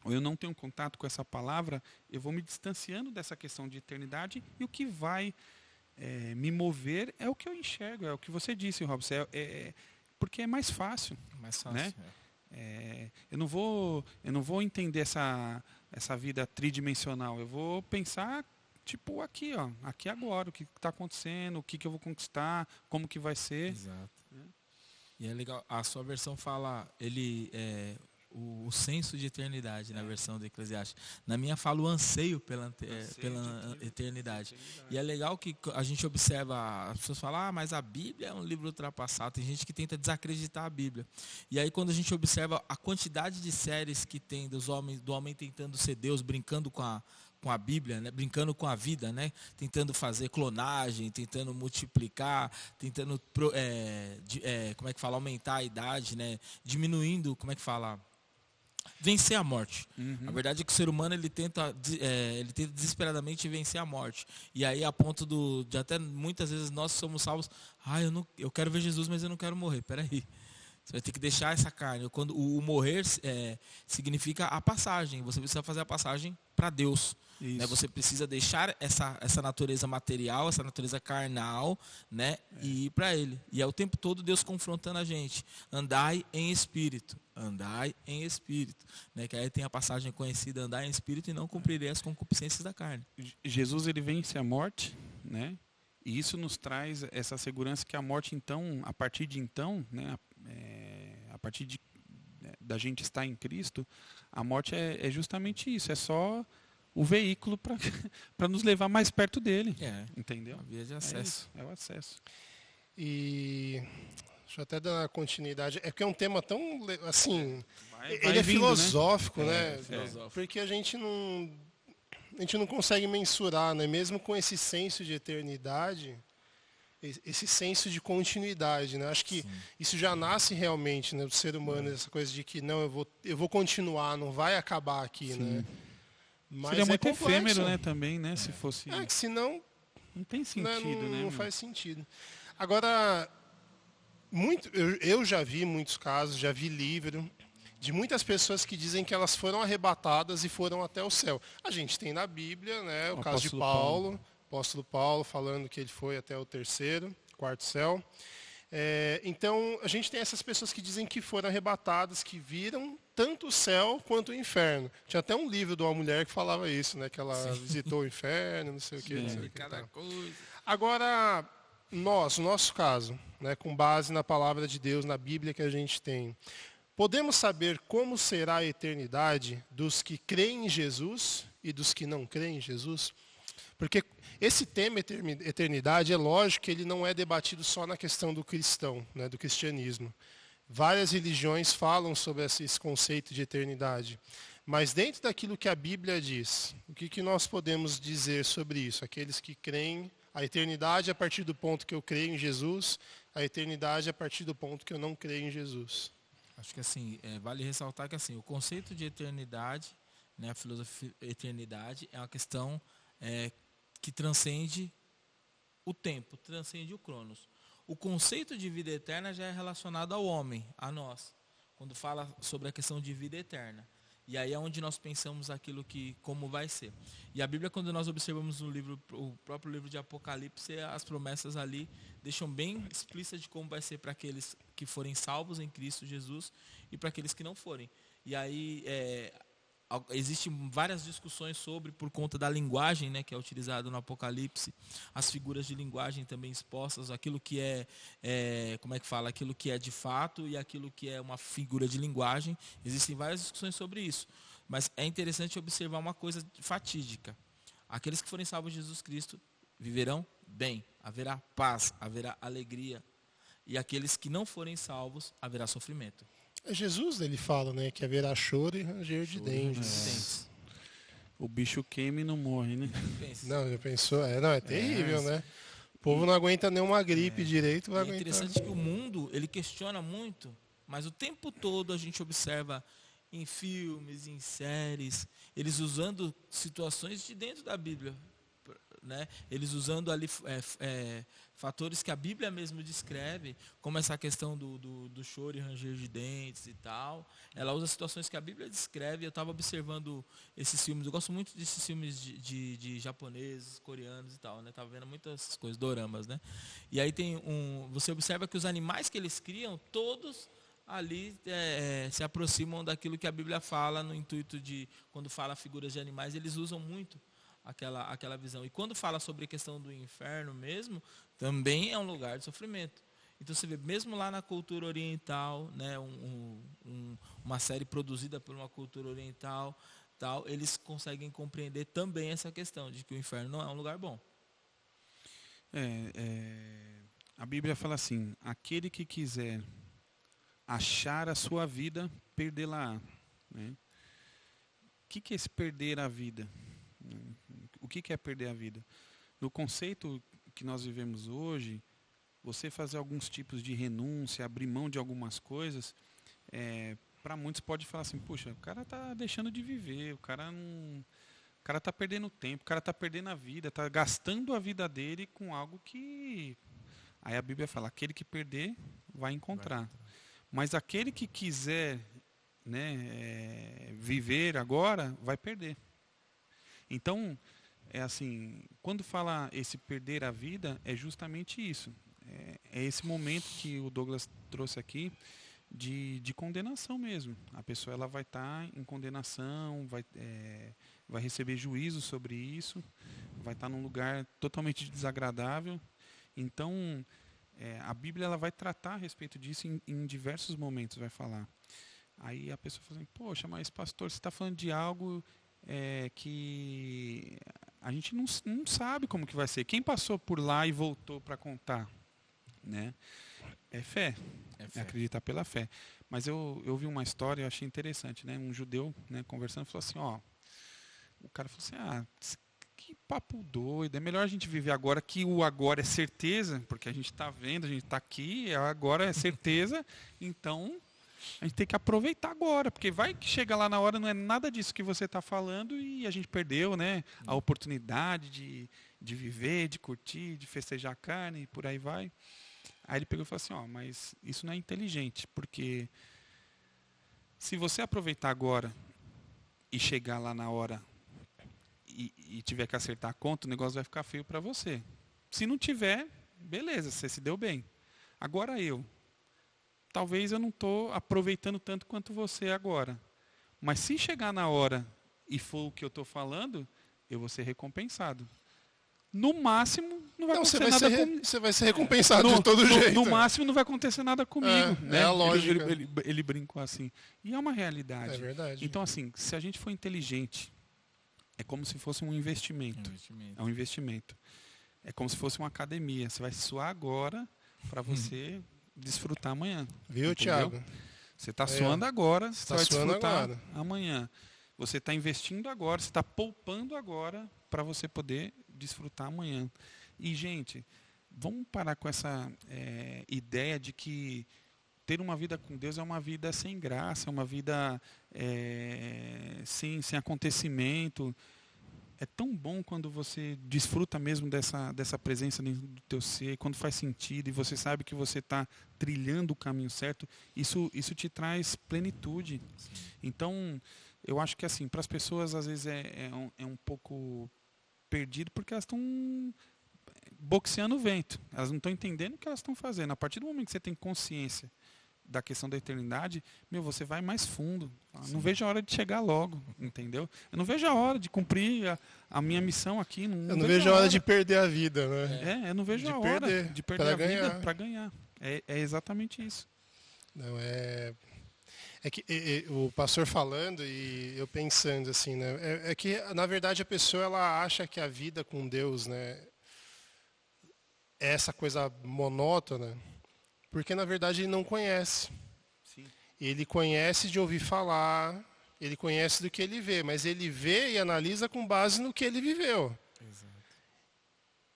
ou eu não tenho contato com essa palavra, eu vou me distanciando dessa questão de eternidade, e o que vai me mover é o que eu enxergo, é o que você disse, Robson, porque é mais fácil. Mais fácil, né? Eu não vou entender essa vida tridimensional, eu vou pensar tipo aqui, ó, aqui agora, o que está acontecendo, o que eu vou conquistar, como que vai ser. Exato. E é legal, a sua versão fala, o senso de eternidade, na versão do Eclesiastes. Na minha fala o anseio pela eternidade. E é legal que a gente observa, as pessoas falam, mas a Bíblia é um livro ultrapassado. Tem gente que tenta desacreditar a Bíblia. E aí quando a gente observa a quantidade de séries que tem do homem tentando ser Deus, brincando com a Bíblia, né? Brincando com a vida, né? Tentando fazer clonagem, tentando multiplicar, tentando como é que fala, aumentar a idade, né? Diminuindo, como é que fala, vencer a morte. A verdade é que o ser humano ele tenta desesperadamente vencer a morte. E aí a ponto de até muitas vezes nós somos salvos, eu quero ver Jesus, mas eu não quero morrer. Peraí. Você vai ter que deixar essa carne. Quando o morrer significa a passagem. Você precisa fazer a passagem para Deus. Né? Você precisa deixar essa natureza material, essa natureza carnal, né? E ir para Ele. E é o tempo todo Deus confrontando a gente. Andai em espírito. Andai em espírito. Né? Que aí tem a passagem conhecida, andai em espírito e não cumprirei as concupiscências da carne. Jesus ele vence a morte, né? E isso nos traz essa segurança que a morte, então, a partir de então, né, a partir da gente estar em Cristo, a morte é justamente isso, é só o veículo para nos levar mais perto dele. Entendeu? A via de acesso. É o acesso. E deixa eu até dar uma continuidade. É porque é um tema tão, assim, Vai é vindo, filosófico, né? né? Filosófico. Porque a gente não consegue mensurar, né? Mesmo com esse senso de eternidade, esse senso de continuidade, né? Acho que isso já nasce realmente, né, do ser humano, essa coisa de que não, eu vou continuar, não vai acabar aqui, né? Mas seria muito complexo. efêmero, né, também, né, se fosse... Que senão não tem sentido, né? Não faz sentido. Agora, eu já vi muitos casos, já vi livro de muitas pessoas que dizem que elas foram arrebatadas e foram até o céu. A gente tem na Bíblia, né, o caso de Paulo, apóstolo Paulo, falando que ele foi até o quarto céu. Então, a gente tem essas pessoas que dizem que foram arrebatadas, que viram tanto o céu quanto o inferno. Tinha até um livro de uma mulher que falava isso, né, que ela visitou o inferno, não sei o que. Não sei o que cada coisa. Agora, no nosso caso, né, com base na palavra de Deus, na Bíblia que a gente tem, podemos saber como será a eternidade dos que creem em Jesus e dos que não creem em Jesus? Porque esse tema eternidade, é lógico que ele não é debatido só na questão do cristão, né, do cristianismo. Várias religiões falam sobre esse conceito de eternidade. Mas dentro daquilo que a Bíblia diz, o que nós podemos dizer sobre isso? Aqueles que creem a eternidade a partir do ponto que eu creio em Jesus, a eternidade a partir do ponto que eu não creio em Jesus. Acho que assim, vale ressaltar que assim, o conceito de eternidade, né, a filosofia eternidade, é uma questão que transcende o tempo, transcende o cronos. O conceito de vida eterna já é relacionado ao homem, a nós, quando fala sobre a questão de vida eterna. E aí é onde nós pensamos aquilo como vai ser. E a Bíblia, quando nós observamos o próprio livro de Apocalipse, as promessas ali deixam bem explícita de como vai ser para aqueles que forem salvos em Cristo Jesus e para aqueles que não forem. E aí existem várias discussões sobre, por conta da linguagem, né, que é utilizada no Apocalipse, as figuras de linguagem também expostas, aquilo que aquilo que é de fato e aquilo que é uma figura de linguagem. Existem várias discussões sobre isso, mas é interessante observar uma coisa fatídica: aqueles que forem salvos de Jesus Cristo viverão bem, haverá paz, haverá alegria, e aqueles que não forem salvos, haverá sofrimento. Jesus, ele fala, né, que haverá choro e ranger de dentes. O bicho queima e não morre, né? Não, já pensou? É terrível, né? O povo não aguenta nenhuma gripe direito, vai aguentar. É interessante que o mundo, ele questiona muito, mas o tempo todo a gente observa em filmes, em séries, eles usando situações de dentro da Bíblia né? Eles usando ali fatores que a Bíblia mesmo descreve, como essa questão do choro e ranger de dentes e tal. Ela usa situações que a Bíblia descreve. Eu estava observando esses filmes. Eu gosto muito desses filmes de japoneses, coreanos e tal, né? Estava vendo muitas coisas, doramas, né? E aí você observa que os animais que eles criam, todos ali se aproximam daquilo que a Bíblia fala, no intuito de, quando fala figuras de animais, eles usam muito aquela visão. E quando fala sobre a questão do inferno mesmo, também é um lugar de sofrimento. Então você vê, mesmo lá na cultura oriental, né, uma série produzida por uma cultura oriental, tal, eles conseguem compreender também essa questão de que o inferno não é um lugar bom. A Bíblia fala assim: aquele que quiser achar a sua vida, perdê-la. Né? O que é esse perder a vida? O que é perder a vida? No conceito que nós vivemos hoje, você fazer alguns tipos de renúncia, abrir mão de algumas coisas, para muitos pode falar assim: puxa, o cara está deixando de viver, o cara está perdendo tempo, o cara está perdendo a vida, está gastando a vida dele com algo que... Aí a Bíblia fala: aquele que perder vai encontrar. Mas aquele que quiser, né, viver agora, vai perder. Então, é assim, quando fala esse perder a vida, é justamente isso. É esse momento que o Douglas trouxe aqui de condenação mesmo. A pessoa ela vai estar em condenação, vai receber juízo sobre isso, vai estar num lugar totalmente desagradável. Então, a Bíblia ela vai tratar a respeito disso em diversos momentos, vai falar. Aí a pessoa fala assim: poxa, mas pastor, você está falando de algo que a gente não sabe como que vai ser. Quem passou por lá e voltou para contar? Né? É fé. É acreditar pela fé. Mas eu vi uma história, eu achei interessante, né? Um judeu, né, conversando, falou assim: o cara falou assim: que papo doido, é melhor a gente viver agora, que o agora é certeza, porque a gente está vendo, a gente está aqui, agora é certeza, então a gente tem que aproveitar agora, porque vai que chega lá na hora, não é nada disso que você está falando e a gente perdeu, né, a oportunidade de viver, de curtir, de festejar a carne e por aí vai. Aí ele pegou e falou assim: mas isso não é inteligente, porque se você aproveitar agora e chegar lá na hora e tiver que acertar a conta, o negócio vai ficar feio para você. Se não tiver, beleza, você se deu bem. Agora talvez eu não estou aproveitando tanto quanto você agora. Mas se chegar na hora e for o que eu estou falando, eu vou ser recompensado. No máximo, não vai acontecer nada comigo. Você vai ser recompensado de todo jeito. No máximo, não vai acontecer nada comigo. Né? É a lógica. Ele brincou assim. E é uma realidade. É verdade. Então, assim, se a gente for inteligente, é como se fosse um investimento. É um investimento. É como se fosse uma academia. Você vai suar agora para você desfrutar amanhã. Viu, entendeu? Thiago? Você está suando agora, você vai desfrutar agora. amanhã. Você está investindo agora, você está poupando agora para você poder desfrutar amanhã. E, gente, vamos parar com essa ideia de que ter uma vida com Deus é uma vida sem graça, é uma vida sem acontecimento. É tão bom quando você desfruta mesmo dessa presença dentro do teu ser, quando faz sentido e você sabe que você está trilhando o caminho certo, isso te traz plenitude. Sim. Então, eu acho que assim, para as pessoas às vezes é um pouco perdido porque elas estão boxeando o vento. Elas não estão entendendo o que elas estão fazendo. A partir do momento que você tem consciência da questão da eternidade, você vai mais fundo. Sim. Não vejo a hora de chegar logo, entendeu? Eu não vejo a hora de cumprir a minha missão aqui. Eu não vejo a hora de perder a vida, né? Eu não vejo a hora de perder a vida para ganhar. É exatamente isso. Não, é que o pastor falando e eu pensando assim, né? É que, na verdade, a pessoa ela acha que a vida com Deus, né, é essa coisa monótona, porque, na verdade, ele não conhece. Sim. Ele conhece de ouvir falar, ele conhece do que ele vê, mas ele vê e analisa com base no que ele viveu. Exato.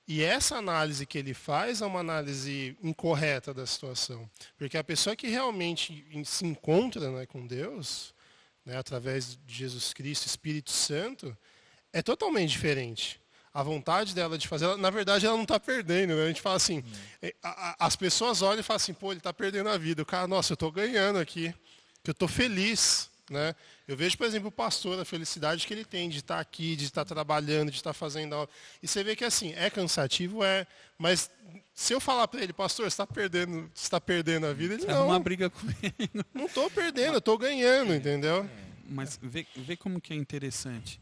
E essa análise que ele faz é uma análise incorreta da situação. Porque a pessoa que realmente se encontra, né, com Deus, né, através de Jesus Cristo, Espírito Santo, é totalmente diferente. a vontade dela de fazer, na verdade ela não está perdendo, né? A gente fala assim, as pessoas olham e falam assim, pô, ele está perdendo a vida. O cara, nossa, eu estou ganhando aqui, que eu estou feliz, né? Eu vejo, por exemplo, o pastor, a felicidade que ele tem de estar aqui, de estar trabalhando, de estar fazendo aula. E você vê que assim, é cansativo, mas se eu falar para ele, pastor, você está perdendo a vida, ele não. Uma briga com ele. Não estou perdendo, eu estou ganhando, entendeu? Mas vê como que é interessante.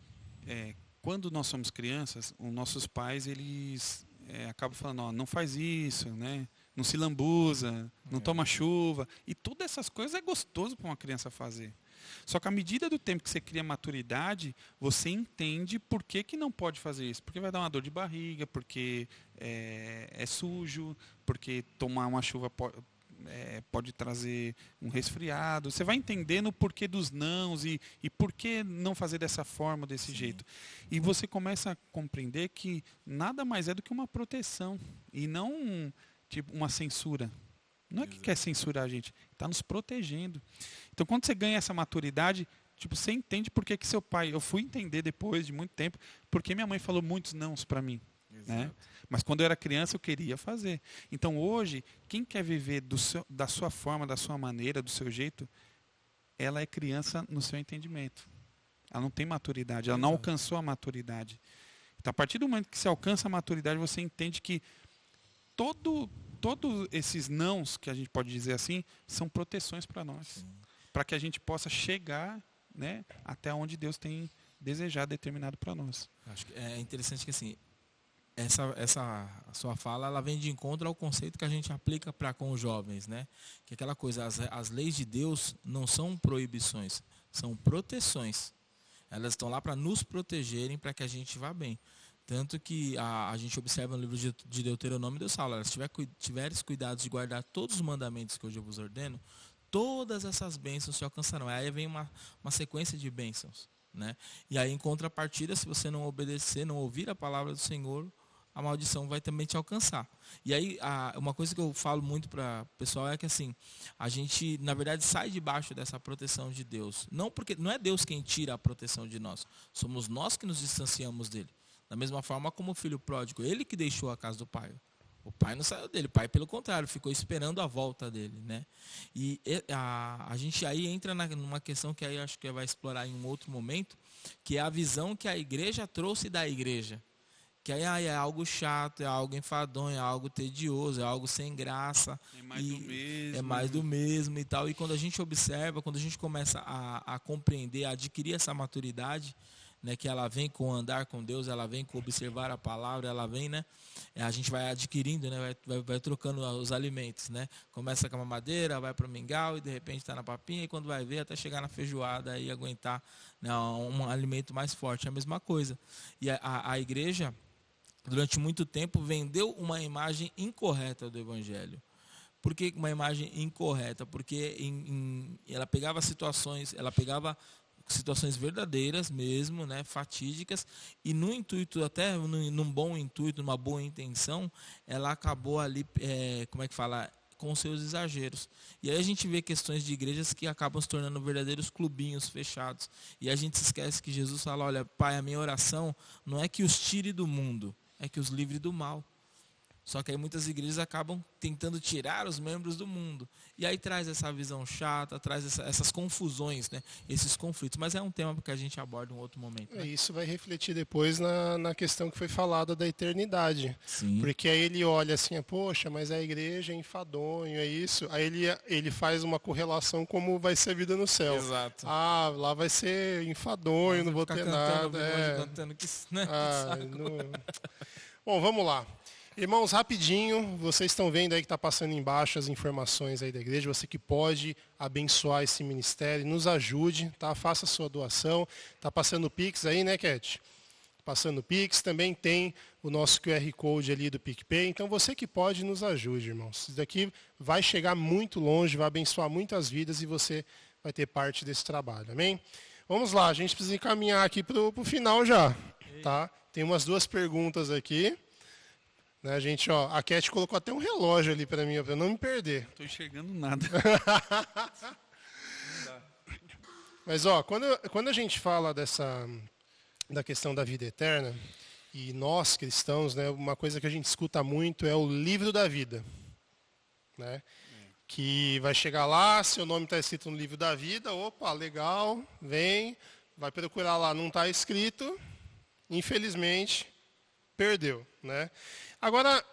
Quando nós somos crianças, os nossos pais, eles acabam falando, ó, não faz isso, né? Não se lambuza, não toma chuva. E todas essas coisas é gostoso para uma criança fazer. Só que à medida do tempo que você cria maturidade, você entende por que não pode fazer isso. Porque vai dar uma dor de barriga, porque é sujo, porque tomar uma chuva pode trazer um resfriado. Você vai entendendo o porquê dos nãos e por que não fazer dessa forma, desse jeito. E você começa a compreender que nada mais é do que uma proteção e não tipo uma censura. Não é que quer censurar a gente, está nos protegendo. Então, quando você ganha essa maturidade, tipo, você entende por que seu pai... Eu fui entender depois de muito tempo, porque minha mãe falou muitos nãos para mim. Né? Mas quando eu era criança, eu queria fazer. Então, hoje, quem quer viver da sua forma, da sua maneira, do seu jeito, ela é criança no seu entendimento. Ela não tem maturidade, ela não alcançou a maturidade. Então, a partir do momento que você alcança a maturidade, você entende que todos esses nãos, que a gente pode dizer assim, são proteções para nós. Para que a gente possa chegar, né, até onde Deus tem desejado, determinado para nós. Acho que é interessante que assim, essa sua fala, ela vem de encontro ao conceito que a gente aplica para com os jovens, né? Que é aquela coisa, as leis de Deus não são proibições, são proteções. Elas estão lá para nos protegerem, para que a gente vá bem. Tanto que a gente observa no livro de Deuteronômio, Deus fala, se tiveres cuidado de guardar todos os mandamentos que hoje eu vos ordeno, todas essas bênçãos se alcançarão. Aí vem uma sequência de bênçãos. Né? E aí, em contrapartida, se você não obedecer, não ouvir a palavra do Senhor, a maldição vai também te alcançar. E aí, uma coisa que eu falo muito para o pessoal é que assim, a gente, na verdade, sai debaixo dessa proteção de Deus. Não é Deus quem tira a proteção de nós, somos nós que nos distanciamos dele. Da mesma forma como o filho pródigo, ele que deixou a casa do pai. O pai não saiu dele, o pai, pelo contrário, ficou esperando a volta dele. Né? E a gente aí entra numa questão que aí acho que vai explorar em um outro momento, que é a visão que a igreja trouxe da igreja. Que aí é algo chato, é algo enfadonho, é algo tedioso, é algo sem graça. É mais do mesmo. É mais do mesmo e tal. E quando a gente observa, quando a gente começa a compreender, a adquirir essa maturidade, né, que ela vem com andar com Deus, ela vem com observar a palavra, ela vem, né, a gente vai adquirindo, né, vai trocando os alimentos, né, começa com a mamadeira, vai para o mingau e de repente está na papinha e quando vai ver até chegar na feijoada e aguentar, né, um alimento mais forte, é a mesma coisa. E a igreja, durante muito tempo, vendeu uma imagem incorreta do evangelho. Por que uma imagem incorreta? Porque ela pegava situações verdadeiras mesmo, né, fatídicas, e no intuito, até num bom intuito, numa boa intenção, ela acabou ali, com seus exageros. E aí a gente vê questões de igrejas que acabam se tornando verdadeiros clubinhos fechados. E a gente se esquece que Jesus fala, olha, Pai, a minha oração não é que os tire do mundo, é que os livre do mal. Só que aí muitas igrejas acabam tentando tirar os membros do mundo. E aí traz essa visão chata, traz essas confusões, né? Esses conflitos. Mas é um tema que a gente aborda em um outro momento. Né? Isso vai refletir depois na questão que foi falada da eternidade. Sim. Porque aí ele olha assim, poxa, mas a igreja é enfadonho, é isso. Aí ele faz uma correlação como vai ser a vida no céu. Exato. Ah, lá vai ser enfadonho, não vou ter nada. Cantando que, né? Bom, vamos lá. Irmãos, rapidinho, vocês estão vendo aí que está passando embaixo as informações aí da igreja, você que pode abençoar esse ministério, nos ajude, tá? Faça a sua doação. Está passando o Pix aí, né, Cat? Passando o Pix, também tem o nosso QR Code ali do PicPay, então você que pode, nos ajude, irmãos. Isso daqui vai chegar muito longe, vai abençoar muitas vidas e você vai ter parte desse trabalho, amém? Vamos lá, a gente precisa encaminhar aqui para o final já, tá? Tem umas 2 perguntas aqui. Né, gente, ó, a Cat colocou até um relógio ali para mim, para eu não me perder. Não estou enxergando nada. Mas, ó, quando a gente fala da questão da vida eterna, E nós, cristãos, né, uma coisa que a gente escuta muito é o livro da vida. Né? Que vai chegar lá, seu nome está escrito no livro da vida, opa, legal, vem, vai procurar lá, não está escrito, infelizmente, perdeu. Né? Agora,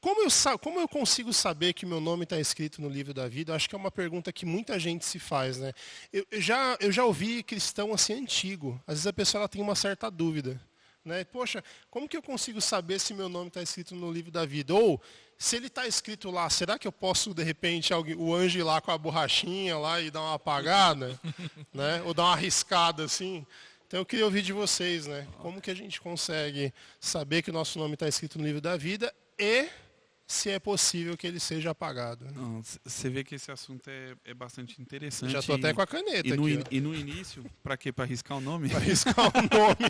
como eu consigo saber que meu nome está escrito no livro da vida? Eu acho que é uma pergunta que muita gente se faz. Né? Eu já ouvi cristão assim antigo, às vezes a pessoa ela tem uma certa dúvida. Né? Poxa, como que eu consigo saber se meu nome está escrito no livro da vida? Ou, se ele está escrito lá, será que eu posso, de repente, o anjo ir lá com a borrachinha lá e dar uma apagada? Né? Ou dar uma riscada assim? Então eu queria ouvir de vocês, né? Como que a gente consegue saber que o nosso nome está escrito no livro da vida e se é possível que ele seja apagado? Não, você vê que esse assunto é bastante interessante. Já estou até com a caneta aqui. E no início, para quê? Para riscar o nome? Para riscar o nome.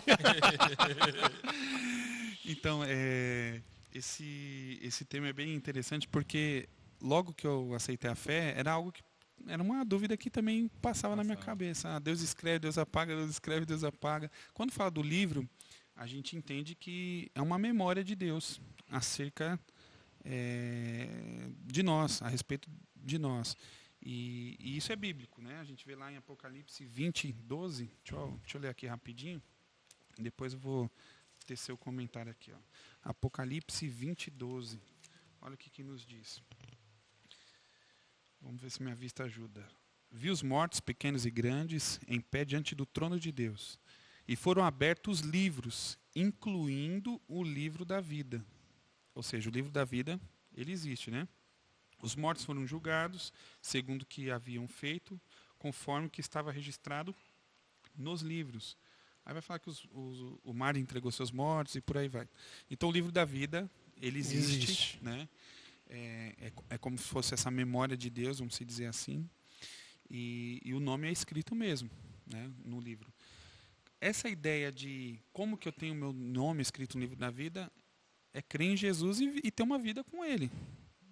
Então, esse tema é bem interessante porque logo que eu aceitei a fé, era uma dúvida que também passava na minha cabeça. Ah, Deus escreve, Deus apaga, Deus escreve, Deus apaga. Quando fala do livro, a gente entende que é uma memória de Deus acerca de nós, a respeito de nós. E isso é bíblico, né? A gente vê lá em Apocalipse 20, 12. Deixa eu ler aqui rapidinho. Depois eu vou tecer o comentário aqui. Ó. Apocalipse 20, 12. Olha o que nos diz. Vamos ver se minha vista ajuda. Vi os mortos, pequenos e grandes, em pé diante do trono de Deus. E foram abertos livros, incluindo o livro da vida. Ou seja, o livro da vida, ele existe, né? Os mortos foram julgados, segundo o que haviam feito, conforme o que estava registrado nos livros. Aí vai falar que o mar entregou seus mortos e por aí vai. Então o livro da vida, ele existe. Né? É como se fosse essa memória de Deus, vamos dizer assim. E o nome é escrito mesmo, né, no livro. Essa ideia de como que eu tenho meu nome escrito no livro da vida é crer em Jesus e ter uma vida com Ele.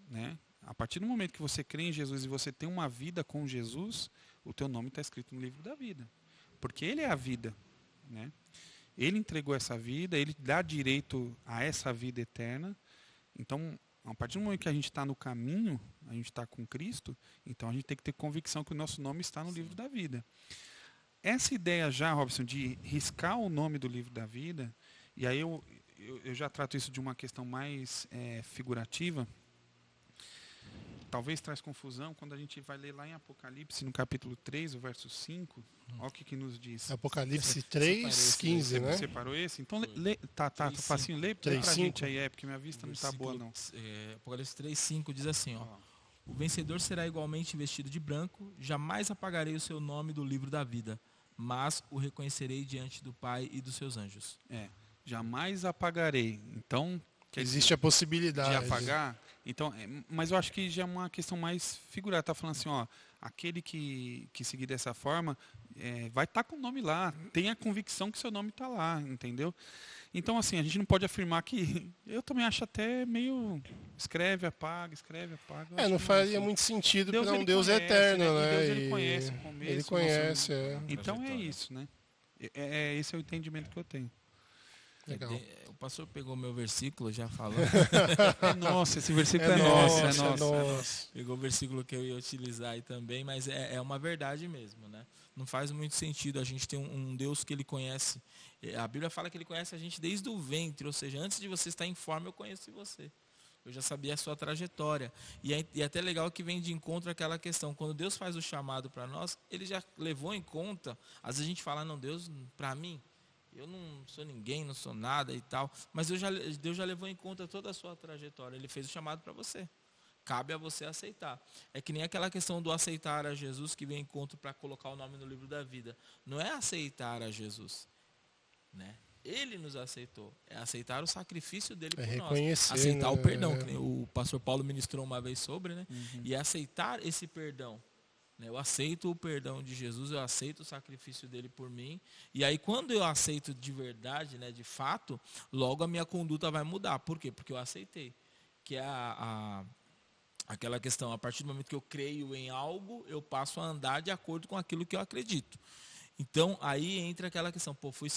Né? A partir do momento que você crê em Jesus e você tem uma vida com Jesus, o teu nome está escrito no livro da vida. Porque Ele é a vida. Né? Ele entregou essa vida, Ele dá direito a essa vida eterna. Então, a partir do momento que a gente está no caminho, a gente está com Cristo, então a gente tem que ter convicção que o nosso nome está no livro da vida. Essa ideia já, Robson, de riscar o nome do livro da vida, e aí eu já trato isso de uma questão mais figurativa, talvez traz confusão quando a gente vai ler lá em Apocalipse, no capítulo 3, o verso 5, olha o que nos diz. Apocalipse 3, 15, né? Você separou esse? Então, tá facinho, lê pra gente aí, porque minha vista não está boa, não. Apocalipse 3, 5 diz assim, ó. O vencedor será igualmente vestido de branco, jamais apagarei o seu nome do livro da vida, mas o reconhecerei diante do Pai e dos seus anjos. Jamais apagarei. Então, existe a possibilidade de apagar. Então, mas eu acho que já é uma questão mais figurada. Está falando assim, ó, aquele que seguir dessa forma vai estar com o nome lá. Tenha a convicção que seu nome está lá, entendeu? Então, assim, a gente não pode afirmar que... Eu também acho até meio... Escreve, apaga. Não faria muito sentido para um Deus eterno, né? Deus, ele conhece o começo. Ele conhece, Então é isso, né? Esse é o entendimento que eu tenho. Legal. O pastor pegou meu versículo, já falou. Nossa, esse versículo é nosso. Pegou o versículo que eu ia utilizar aí também, mas é uma verdade mesmo, né? Não faz muito sentido a gente ter um Deus que Ele conhece. A Bíblia fala que Ele conhece a gente desde o ventre, ou seja, antes de você estar em forma, eu conheço você. Eu já sabia a sua trajetória. E é até legal que vem de encontro àquela questão. Quando Deus faz o chamado para nós, Ele já levou em conta. Às vezes a gente fala, não, Deus, para mim, eu não sou ninguém, não sou nada e tal. Mas Deus já levou em conta toda a sua trajetória. Ele fez o chamado para você. Cabe a você aceitar. É que nem aquela questão do aceitar a Jesus que vem em encontro para colocar o nome no livro da vida. Não é aceitar a Jesus, né? Ele nos aceitou. É aceitar o sacrifício dele por nós. Aceitar o perdão, que o pastor Paulo ministrou uma vez sobre, né? E aceitar esse perdão. Eu aceito o perdão de Jesus, eu aceito o sacrifício dele por mim. E aí, quando eu aceito de verdade, né, de fato, logo a minha conduta vai mudar. Por quê? Porque eu aceitei. Que é aquela questão, a partir do momento que eu creio em algo, eu passo a andar de acordo com aquilo que eu acredito. Então, aí entra aquela questão,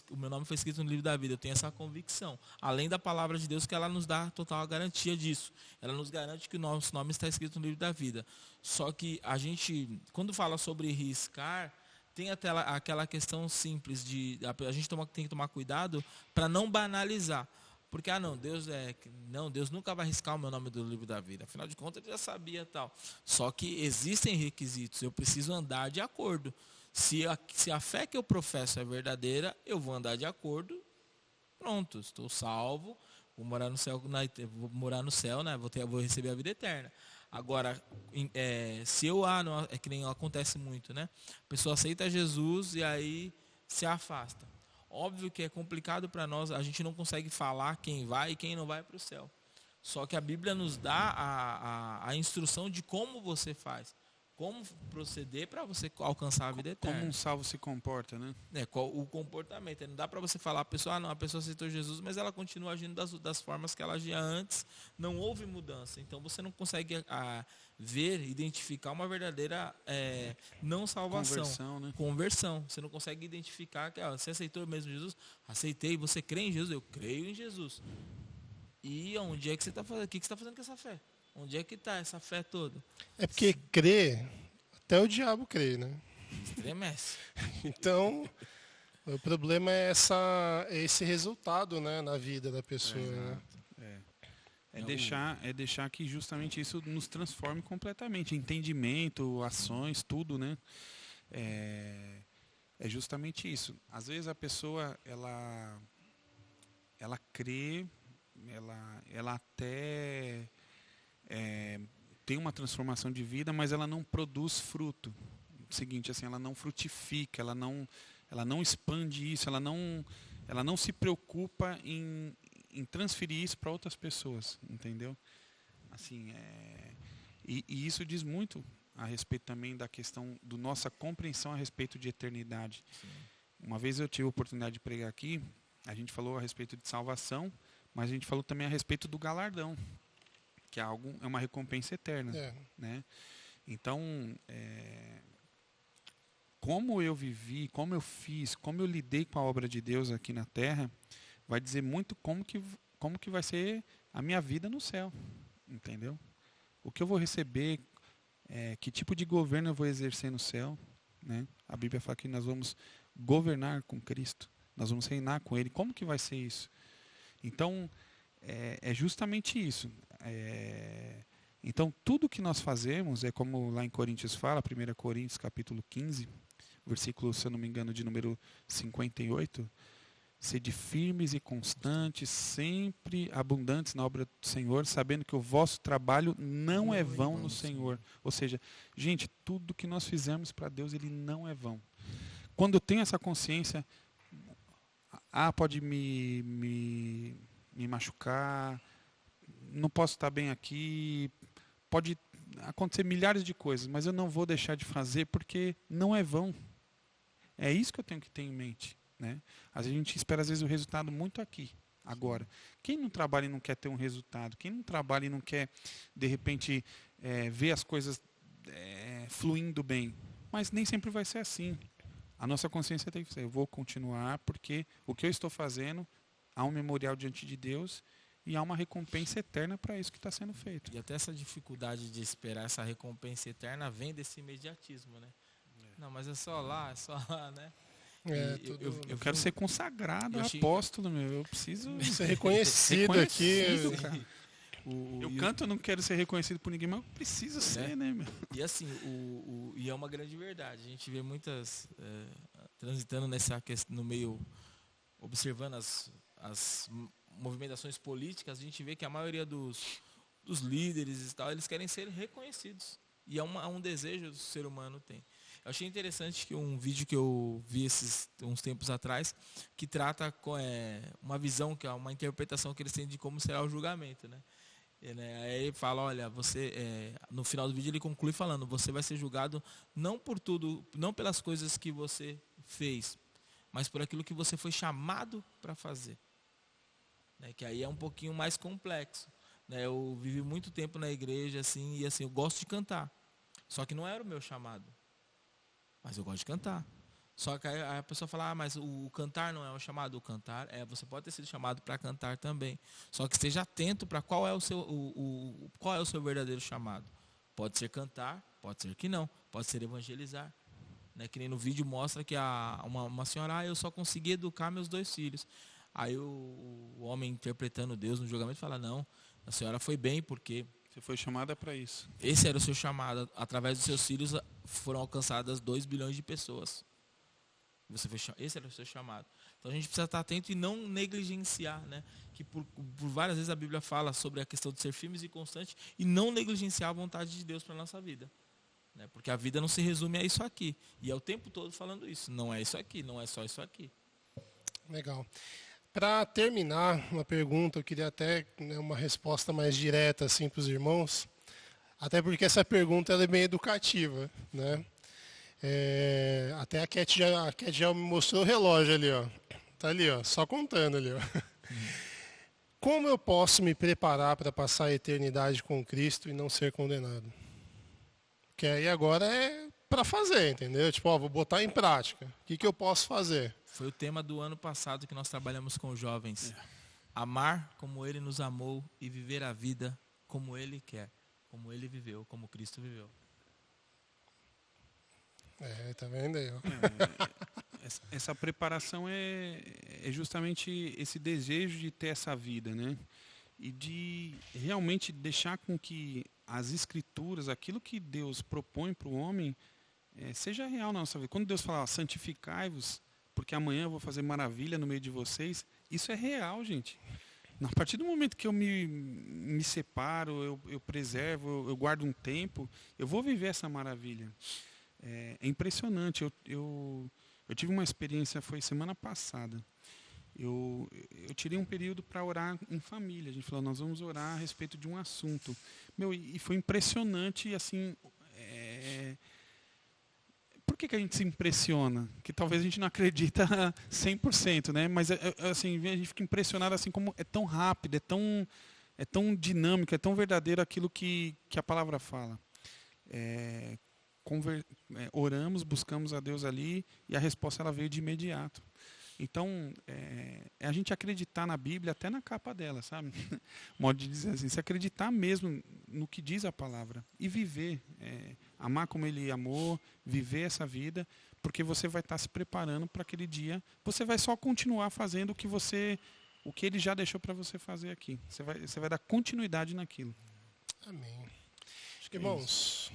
o meu nome foi escrito no livro da vida, eu tenho essa convicção. Além da palavra de Deus, que ela nos dá total garantia disso. Ela nos garante que o nosso nome está escrito no livro da vida. Só que a gente, quando fala sobre riscar, tem até aquela questão simples de a gente tem que tomar cuidado para não banalizar. Porque, Deus nunca vai riscar o meu nome do livro da vida. Afinal de contas, ele já sabia tal. Só que existem requisitos, eu preciso andar de acordo. Se a fé que eu professo é verdadeira, eu vou andar de acordo. Pronto, estou salvo, vou morar no céu, né? Vou receber a vida eterna. Agora, se eu não, é que nem acontece muito, né? A pessoa aceita Jesus e aí se afasta. Óbvio que é complicado para nós, a gente não consegue falar quem vai e quem não vai para o céu. Só que a Bíblia nos dá a instrução de como você faz. Como proceder para você alcançar a vida eterna. Como um salvo se comporta, né? O comportamento. Não dá para você falar, a pessoa aceitou Jesus, mas ela continua agindo das formas que ela agia antes. Não houve mudança. Então você não consegue identificar uma verdadeira não salvação. Conversão. Você não consegue identificar que você aceitou mesmo Jesus? Aceitei. Você crê em Jesus? Eu creio em Jesus. E onde é que você está fazendo? O que você está fazendo com essa fé? Onde é que está essa fé toda? É porque crer, até o diabo crê, né? Estremece. Então, o problema é esse resultado, né, na vida da pessoa. Né? É deixar que justamente isso nos transforme completamente. Entendimento, ações, tudo, né? É justamente isso. Às vezes a pessoa, ela crê, ela até... tem uma transformação de vida, mas ela não produz fruto. O seguinte, assim, ela não frutifica, ela não expande isso, ela não se preocupa em transferir isso para outras pessoas, entendeu? Assim, e isso diz muito a respeito também da questão da nossa compreensão a respeito de eternidade. Sim. Uma vez eu tive a oportunidade de pregar aqui, a gente falou a respeito de salvação, mas a gente falou também a respeito do galardão, que é uma recompensa eterna, né? Então, como eu vivi, como eu fiz, como eu lidei com a obra de Deus aqui na Terra, vai dizer muito como que vai ser a minha vida no céu, entendeu? O que eu vou receber, que tipo de governo eu vou exercer no céu, né? A Bíblia fala que nós vamos governar com Cristo, nós vamos reinar com Ele. Como que vai ser isso? Então, é justamente isso. Então, tudo que nós fazemos é como lá em Coríntios fala, 1 Coríntios capítulo 15, versículo, se eu não me engano, de número 58, sede firmes e constantes, sempre abundantes na obra do Senhor, sabendo que o vosso trabalho não é vão no Senhor. Ou seja, gente, tudo que nós fizemos para Deus, ele não é vão. Quando eu tenho essa consciência, pode me machucar, não posso estar bem aqui, pode acontecer milhares de coisas, mas eu não vou deixar de fazer porque não é vão. É isso que eu tenho que ter em mente, né? A gente espera às vezes o resultado muito aqui, agora. Quem não trabalha e não quer ter um resultado? Quem não trabalha e não quer, de repente, ver as coisas fluindo bem? Mas nem sempre vai ser assim. A nossa consciência tem que ser, eu vou continuar porque o que eu estou fazendo, há um memorial diante de Deus e há uma recompensa eterna para isso que está sendo feito. E até essa dificuldade de esperar essa recompensa eterna vem desse imediatismo, né? Não, mas é só lá, né? Eu quero ser consagrado, apóstolo, meu. Eu preciso ser reconhecido aqui. Cara. Eu canto, eu não quero ser reconhecido por ninguém, mas eu preciso ser, né, meu? E assim, e é uma grande verdade. A gente vê muitas transitando nessa questão, no meio, observando as movimentações políticas, a gente vê que a maioria dos líderes e tal, eles querem ser reconhecidos. E é um desejo que o ser humano tem. Eu achei interessante que um vídeo que eu vi uns tempos atrás, que trata uma visão, que é uma interpretação que eles têm de como será o julgamento, né? Aí ele fala, olha, no final do vídeo ele conclui falando, você vai ser julgado não por tudo, não pelas coisas que você fez, mas por aquilo que você foi chamado para fazer. Que aí é um pouquinho mais complexo. Eu vivi muito tempo na igreja, assim, e assim, eu gosto de cantar. Só que não era o meu chamado. Mas eu gosto de cantar. Só que aí a pessoa fala, mas o cantar não é o chamado. O cantar, você pode ter sido chamado para cantar também. Só que esteja atento para qual é o seu verdadeiro chamado. Pode ser cantar, pode ser que não. Pode ser evangelizar. Né? Que nem no vídeo mostra que uma senhora, eu só consegui educar meus 2 filhos. Aí o homem interpretando Deus no julgamento fala, não, a senhora foi bem porque... Você foi chamada para isso. Esse era o seu chamado. Através dos seus filhos foram alcançadas 2 bilhões de pessoas. Esse era o seu chamado. Então a gente precisa estar atento e não negligenciar, né? Que por várias vezes a Bíblia fala sobre a questão de ser firmes e constantes e não negligenciar a vontade de Deus para a nossa vida. Né? Porque a vida não se resume a isso aqui. E é o tempo todo falando isso. Não é isso aqui, não é só isso aqui. Legal. Para terminar, uma pergunta, eu queria até uma resposta mais direta assim, para os irmãos. Até porque essa pergunta ela é bem educativa, né? Até a Cat já me mostrou o relógio ali, ó. Tá ali, ó, só contando ali, ó. Como eu posso me preparar para passar a eternidade com Cristo e não ser condenado? Porque aí agora é para fazer, entendeu? Tipo, vou botar em prática. O que eu posso fazer? Foi o tema do ano passado que nós trabalhamos com os jovens. Amar como Ele nos amou e viver a vida como Ele quer, como Ele viveu, como Cristo viveu. Tá vendo aí? Essa preparação é justamente esse desejo de ter essa vida, né? E de realmente deixar com que as escrituras, aquilo que Deus propõe para o homem, seja real na nossa vida. Quando Deus fala, santificai-vos, porque amanhã eu vou fazer maravilha no meio de vocês, isso é real, gente. A partir do momento que eu me separo, eu preservo, eu guardo um tempo, eu vou viver essa maravilha. É impressionante. Eu tive uma experiência, foi semana passada. Eu tirei um período para orar em família. A gente falou, nós vamos orar a respeito de um assunto. E foi impressionante, assim... Por que a gente se impressiona? Que talvez a gente não acredita 100%, né? Mas assim, a gente fica impressionado assim como é tão rápido, é tão dinâmico, é tão verdadeiro aquilo que a palavra fala. Oramos, buscamos a Deus ali e a resposta ela veio de imediato. Então, é a gente acreditar na Bíblia até na capa dela, sabe? Modo de dizer assim, se acreditar mesmo no que diz a palavra e viver, amar como Ele amou, viver essa vida, porque você vai estar se preparando para aquele dia. Você vai só continuar fazendo o que Ele já deixou para você fazer aqui. Você vai dar continuidade naquilo. Amém. Irmãos,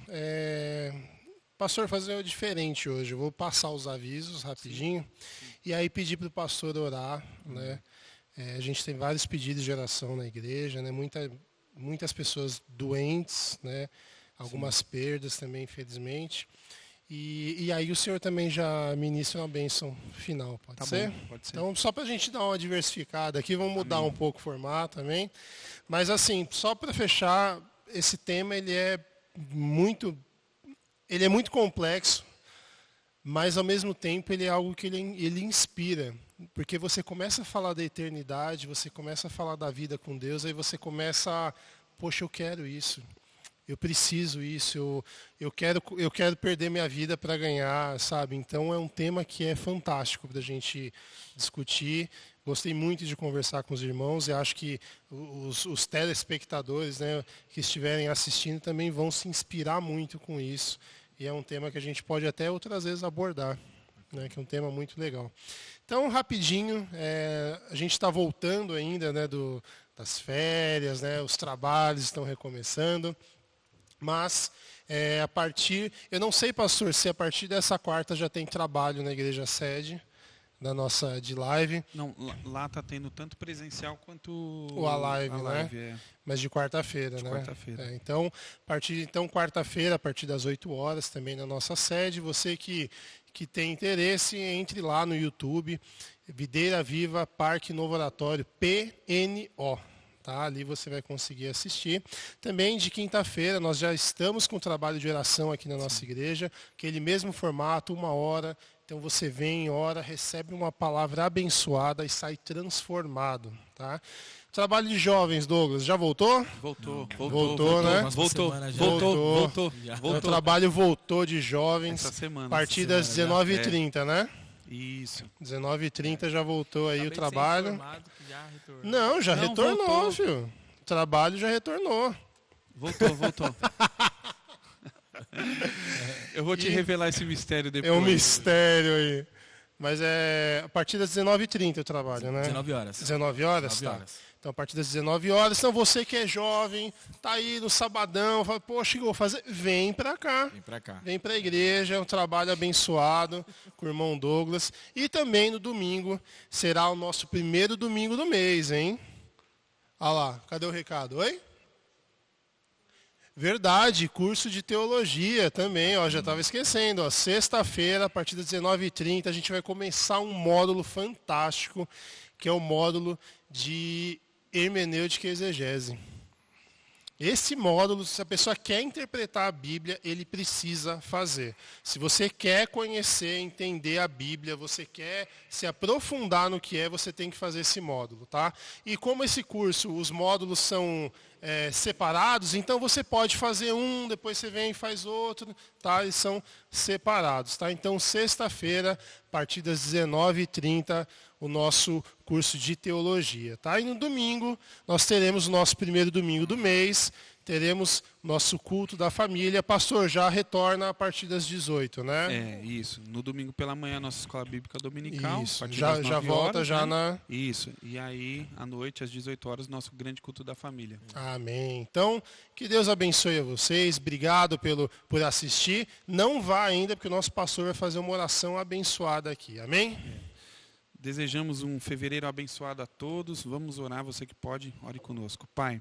pastor, fazer diferente hoje. Eu vou passar os avisos rapidinho e aí pedir para o pastor orar, né? A gente tem vários pedidos de oração na igreja, né? Muitas pessoas doentes, né? Algumas perdas também, infelizmente. E aí o senhor também já ministra uma bênção final, pode ser? Bom, pode ser. Então, só para a gente dar uma diversificada aqui, vamos mudar um pouco o formato também. Mas assim, só para fechar, esse tema ele é muito complexo, mas ao mesmo tempo ele é algo que ele inspira, porque você começa a falar da eternidade, você começa a falar da vida com Deus, aí você começa poxa, eu quero isso, eu preciso isso, eu quero perder minha vida para ganhar, sabe? Então é um tema que é fantástico para a gente discutir. Gostei muito de conversar com os irmãos e acho que os telespectadores, né, que estiverem assistindo também vão se inspirar muito com isso. E é um tema que a gente pode até outras vezes abordar, né, que é um tema muito legal. Então, rapidinho, a gente está voltando ainda, né, das férias, né, os trabalhos estão recomeçando. Mas, eu não sei, pastor, se a partir dessa quarta já tem trabalho na igreja sede, da nossa de live. Não, lá está tendo tanto presencial quanto a live, né? Mas de quarta-feira, né? Quarta-feira. Então, quarta-feira, a partir das 8 horas, também na nossa sede. Você que tem interesse, entre lá no YouTube, Videira Viva Parque Novo Oratório, PNO. Tá? Ali você vai conseguir assistir. Também de quinta-feira nós já estamos com o trabalho de oração aqui na nossa igreja, aquele mesmo formato, 1 hora. Então você vem, ora, recebe uma palavra abençoada e sai transformado. Tá? Trabalho de jovens, Douglas, já voltou? Voltou, né? Voltou. O trabalho voltou de jovens. Essa semana. A partir das 19h30, né? Isso. 19h30 já voltou aí Tá o bem trabalho. informado que já retornou. Não, já retornou, voltou. filho. O trabalho já retornou. Voltou. Eu vou te revelar esse mistério depois. É um mistério aí. Mas é a partir das 19h30 o trabalho, né? 19 horas. 19 horas? 19 Tá. horas. Então, a partir das 19 horas. Então, você que é jovem, tá aí no sabadão, fala, poxa, o que eu vou fazer? Vem pra cá. Vem pra cá. Vem pra igreja, é um trabalho abençoado com o irmão Douglas. E também no domingo, será o nosso primeiro domingo do mês, hein? Olha lá, cadê o recado? Oi? Verdade, curso de teologia também, ó, já estava esquecendo. Ó, sexta-feira, a partir das 19h30, a gente vai começar um módulo fantástico, que é o módulo de hermenêutica e exegese. Esse módulo, se a pessoa quer interpretar a Bíblia, ele precisa fazer. Se você quer conhecer, entender a Bíblia, você quer se aprofundar no que é, você tem que fazer esse módulo, tá? E como esse curso, os módulos são separados, então você pode fazer um, depois você vem e faz outro, tá? Eles são separados, tá? Então, sexta-feira, a partir das 19h30, o nosso curso de teologia, tá? E no domingo, nós teremos o nosso primeiro domingo do mês, teremos nosso culto da família. Pastor, já retorna a partir das 18, né? Isso. No domingo pela manhã, nossa escola bíblica dominical. Isso, a partir já das 9 volta horas, já né? na... Isso. E aí, à noite, às 18 horas, nosso grande culto da família. Amém. Então, que Deus abençoe a vocês. Obrigado por assistir. Não vá ainda, porque o nosso pastor vai fazer uma oração abençoada aqui. Amém? Desejamos um fevereiro abençoado a todos. Vamos orar, você que pode, ore conosco. Pai,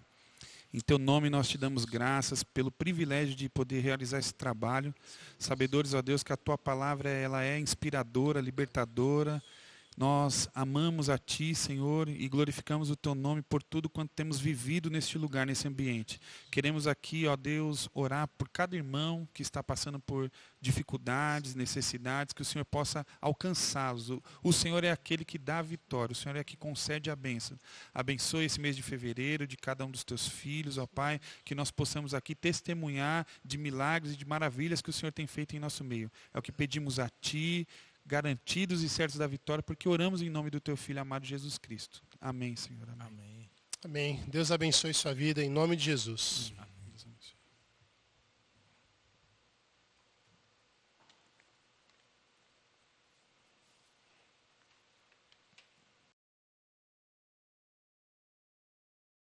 em teu nome nós te damos graças pelo privilégio de poder realizar esse trabalho. Sabedores, ó Deus, que a tua palavra ela é inspiradora, libertadora. Nós amamos a Ti, Senhor, e glorificamos o Teu nome por tudo quanto temos vivido neste lugar, nesse ambiente. Queremos aqui, ó Deus, orar por cada irmão que está passando por dificuldades, necessidades, que o Senhor possa alcançá-los. O Senhor é aquele que dá a vitória, o Senhor é que concede a bênção. Abençoe esse mês de fevereiro de cada um dos Teus filhos, ó Pai, que nós possamos aqui testemunhar de milagres e de maravilhas que o Senhor tem feito em nosso meio. É o que pedimos a Ti, garantidos e certos da vitória, porque oramos em nome do Teu Filho amado Jesus Cristo. Amém, Senhor. Amém. Amém. Deus abençoe sua vida em nome de Jesus. Amém.